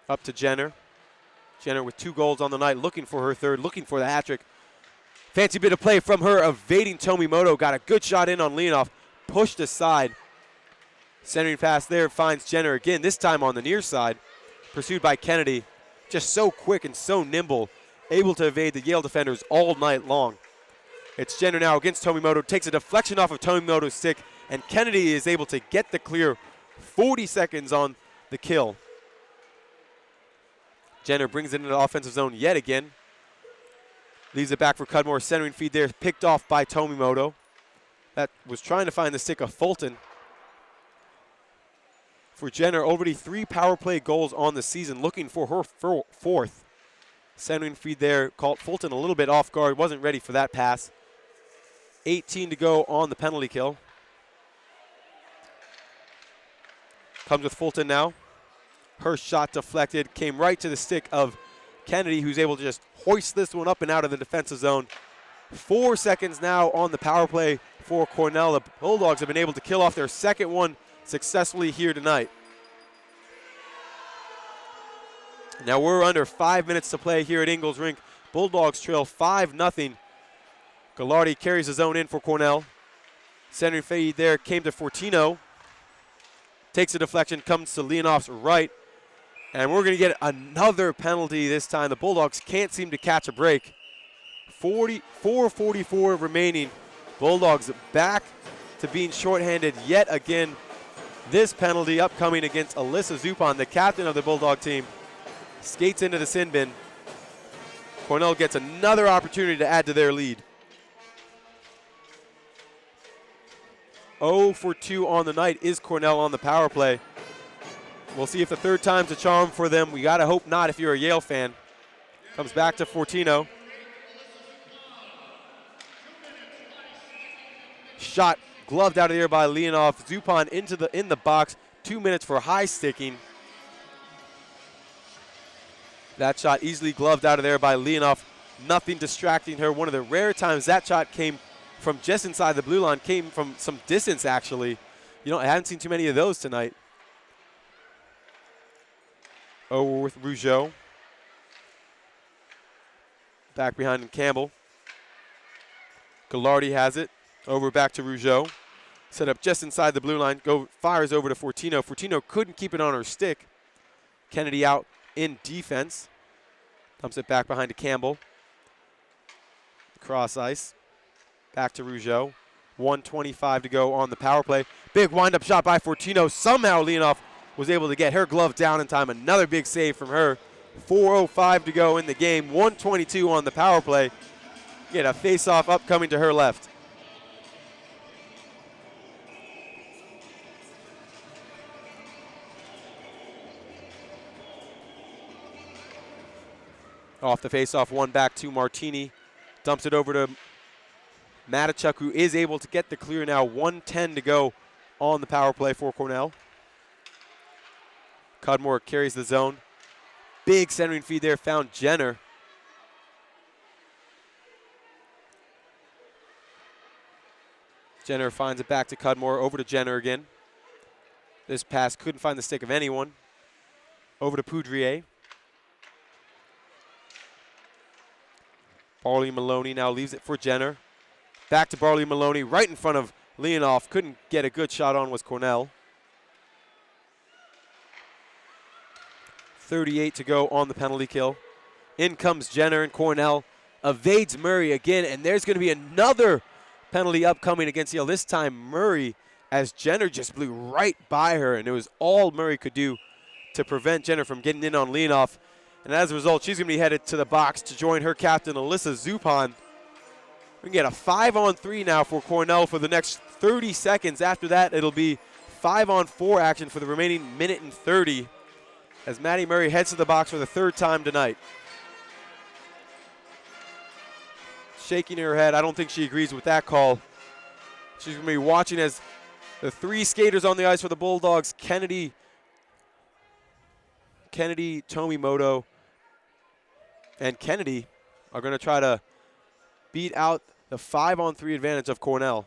Up to Jenner. Jenner with 2 goals on the night, looking for her third, looking for the hat trick. Fancy bit of play from her, evading Tomimoto. Got a good shot in on Leonoff, pushed aside. Centering pass there finds Jenner again, this time on the near side. Pursued by Kennedy. Just so quick and so nimble, able to evade the Yale defenders all night long. It's Jenner now against Tomimoto, takes a deflection off of Tomimoto's stick, and Kennedy is able to get the clear. 40 seconds on the kill. Jenner brings it into the offensive zone yet again. Leaves it back for Cudmore. Centering feed there, picked off by Tomimoto. That was trying to find the stick of Fulton. For Jenner, already 3 power play goals on the season, looking for her 4th. Centering feed there, caught Fulton a little bit off guard, wasn't ready for that pass. 18 to go on the penalty kill. Comes with Fulton now. Her shot deflected, came right to the stick of Kennedy, who's able to just hoist this one up and out of the defensive zone. 4 seconds now on the power play for Cornell. The Bulldogs have been able to kill off their second one successfully here tonight. Now we're under 5 minutes to play here at Ingalls Rink. Bulldogs trail 5-0. Gallardi carries his own in for Cornell. Centering feed there came to Fortino. Takes a deflection, comes to Leonoff's right. And we're going to get another penalty this time. The Bulldogs can't seem to catch a break. 4:44 remaining. Bulldogs back to being shorthanded yet again. This penalty upcoming against Alyssa Zupan, the captain of the Bulldog team. Skates into the sin bin. Cornell gets another opportunity to add to their lead. 0 for 2 on the night is Cornell on the power play. We'll see if the third time's a charm for them. We got to hope not if you're a Yale fan. Comes back to Fortino. Shot gloved out of there by Leonoff. Zupan in the box. 2 minutes for high sticking. That shot easily gloved out of there by Leonoff. Nothing distracting her. One of the rare times that shot came from just inside the blue line, came from some distance actually. I haven't seen too many of those tonight. Over with Rougeau. Back behind Campbell. Gallardi has it. Over back to Rougeau. Set up just inside the blue line. Fires over to Fortino. Fortino couldn't keep it on her stick. Kennedy out in defense. Dumps it back behind to Campbell. Cross ice. Back to Rougeau. 1:25 to go on the power play. Big wind-up shot by Fortino. Somehow Leonoff was able to get her glove down in time. Another big save from her. 4:05 to go in the game. 1:22 on the power play. Get a face-off upcoming to her left. Off the face-off, one back to Martini. Dumps it over to Matichuk, who is able to get the clear now. 1:10 to go on the power play for Cornell. Cudmore carries the zone. Big centering feed there, found Jenner. Jenner finds it back to Cudmore, over to Jenner again. This pass couldn't find the stick of anyone. Over to Poudrier. Barley Maloney now leaves it for Jenner. Back to Barley Maloney, right in front of Leonoff. Couldn't get a good shot on was Cornell. 38 to go on the penalty kill. In comes Jenner, and Cornell evades Murray again, and there's going to be another penalty upcoming against Yale. This time Murray, as Jenner just blew right by her, and it was all Murray could do to prevent Jenner from getting in on Leonoff. And as a result, she's going to be headed to the box to join her captain, Alyssa Zupan. We can get a 5-on-3 now for Cornell for the next 30 seconds. After that, it'll be 5-on-4 action for the remaining minute and 30 as Maddie Murray heads to the box for the third time tonight. Shaking her head. I don't think she agrees with that call. She's going to be watching as the three skaters on the ice for the Bulldogs, Kennedy, Tomimoto, and Kennedy, are going to try to beat out the 5-on-3 advantage of Cornell.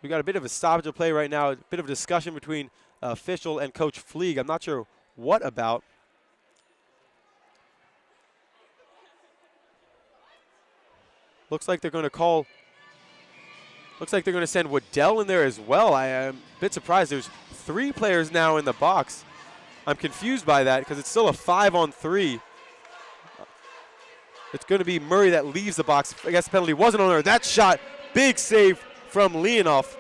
We got a bit of a stoppage of play right now, a bit of a discussion between official and Coach Fleeg. I'm not sure what about. Looks like they're going to send Waddell in there as well. I am a bit surprised. There's 3 players now in the box. I'm confused by that because it's still a 5-on-3. It's going to be Murray that leaves the box. I guess the penalty wasn't on her. That shot, big save from Leonoff.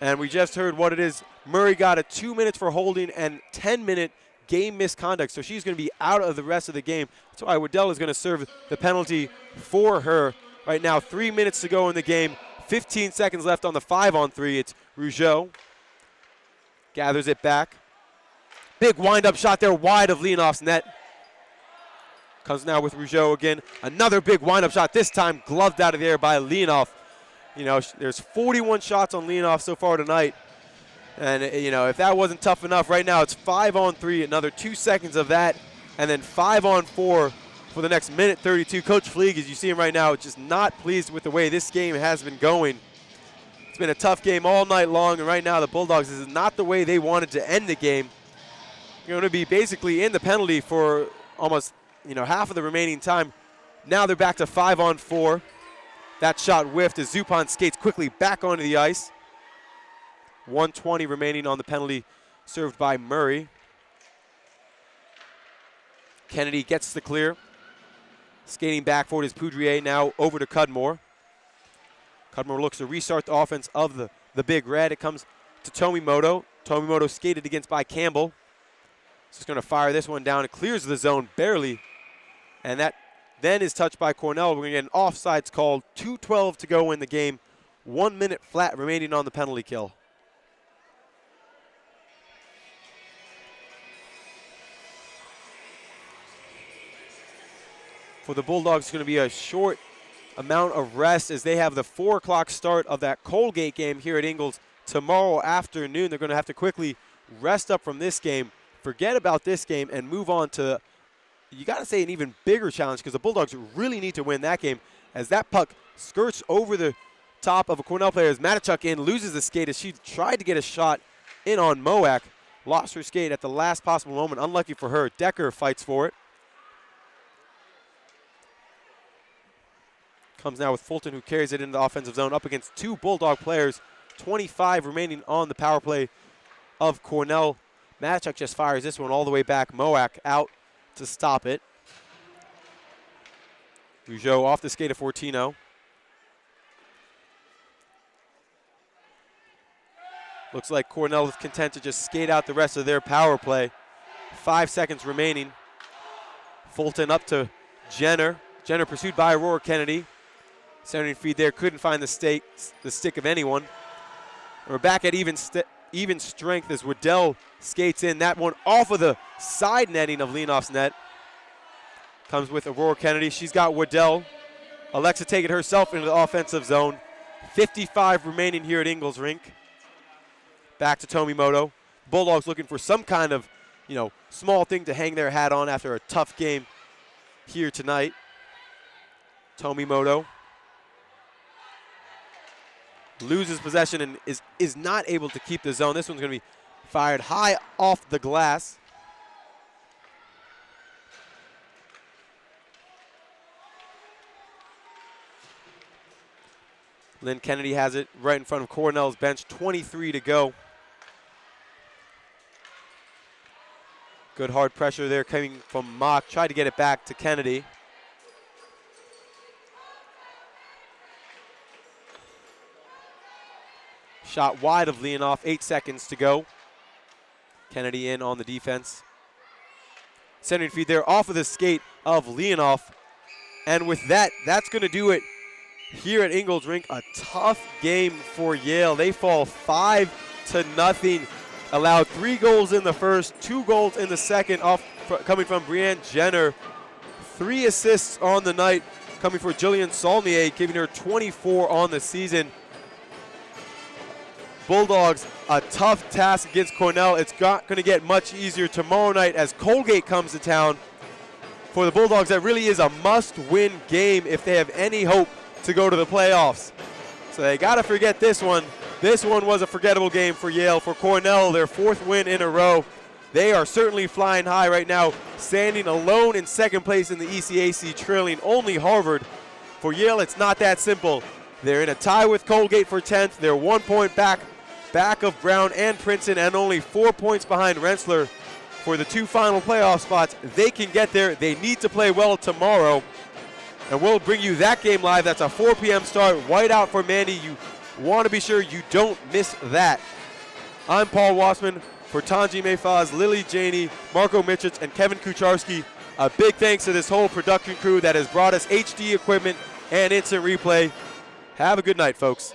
And we just heard what it is. Murray got a 2 minutes for holding and 10-minute game misconduct. So she's going to be out of the rest of the game. That's why Waddell is going to serve the penalty for her. Right now, 3 minutes to go in the game. 15 seconds left on the 5-on-3. It's Rougeau. Gathers it back. Big wind-up shot there wide of Leonoff's net. Comes now with Rougeau again. Another big wind-up shot, this time gloved out of the air by Leonoff. You know, there's 41 shots on Leonoff so far tonight. And, you know, if that wasn't tough enough, right now it's 5-on-3, another 2 seconds of that, and then 5-on-4 for the next minute 32. Coach Fleeg, as you see him right now, just not pleased with the way this game has been going. It's been a tough game all night long, and right now the Bulldogs, this is not the way they wanted to end the game. You're going to be basically in the penalty for almost, you know, half of the remaining time. Now they're back to 5-on-4. That shot whiffed as Zupan skates quickly back onto the ice. 1:20 remaining on the penalty served by Murray. Kennedy gets the clear. Skating back forward is Poudrier, now over to Cudmore. Cudmore looks to restart the offense of the Big Red. It comes to Tomimoto. Tomimoto skated against by Campbell. Just going to fire this one down. It clears the zone barely. And that then is touched by Cornell. We're going to get an offsides called. 2:12 to go in the game. 1 minute flat remaining on the penalty kill. For the Bulldogs, it's going to be a short amount of rest as they have the 4 o'clock start of that Colgate game here at Ingalls tomorrow afternoon. They're going to have to quickly rest up from this game, forget about this game, and move on to, you got to say, an even bigger challenge because the Bulldogs really need to win that game as that puck skirts over the top of a Cornell player as Matichuk in, loses the skate as she tried to get a shot in on Moak. lost her skate at the last possible moment. Unlucky for her. Decker fights for it. Comes now with Fulton, who carries it into the offensive zone up against two Bulldog players. 25 remaining on the power play of Cornell. Matchuk just fires this one all the way back. Moak out to stop it. Rougeau off the skate of Fortino. Looks like Cornell is content to just skate out the rest of their power play. 5 seconds remaining. Fulton up to Jenner. Jenner pursued by Aurora Kennedy. Centering feed there, couldn't find the stick of anyone. And we're back at even strength as Waddell skates in. That one off of the side netting of Leanoff's net. Comes with Aurora Kennedy. She's got Waddell. Alexa taking herself into the offensive zone. 55 remaining here at Ingalls Rink. Back to Tomimoto. Bulldogs looking for some kind of, small thing to hang their hat on after a tough game here tonight. Tomimoto loses possession and is not able to keep the zone. This one's going to be fired high off the glass. Lynn Kennedy has it right in front of Cornell's bench. 23 to go. Good hard pressure there coming from Mock. Tried to get it back to Kennedy. Shot wide of Leonoff. 8 seconds to go. Kennedy in on the defense. Centering feed there off of the skate of Leonoff. And with that, that's going to do it here at Ingalls Rink. A tough game for Yale. They fall 5-0. Allowed 3 goals in the first, 2 goals in the second, coming from Brianne Jenner. 3 assists on the night coming for Jillian Saulnier, giving her 24 on the season. Bulldogs, a tough task against Cornell. It's not going to get much easier tomorrow night as Colgate comes to town. For the Bulldogs, that really is a must-win game if they have any hope to go to the playoffs. So they got to forget this one. This one was a forgettable game for Yale. For Cornell, their 4th win in a row. They are certainly flying high right now, standing alone in 2nd place in the ECAC, trailing only Harvard. For Yale, it's not that simple. They're in a tie with Colgate for 10th. They're 1 point back of Brown and Princeton, and only 4 points behind Rensselaer for the 2 final playoff spots. They can get there. They need to play well tomorrow. And we'll bring you that game live. That's a 4 p.m. start. White out for Mandy. You want to be sure you don't miss that. I'm Paul Wassman for Tanji Mayfaz, Lily Janey, Marco Mitrich, and Kevin Kucharski. A big thanks to this whole production crew that has brought us HD equipment and instant replay. Have a good night, folks.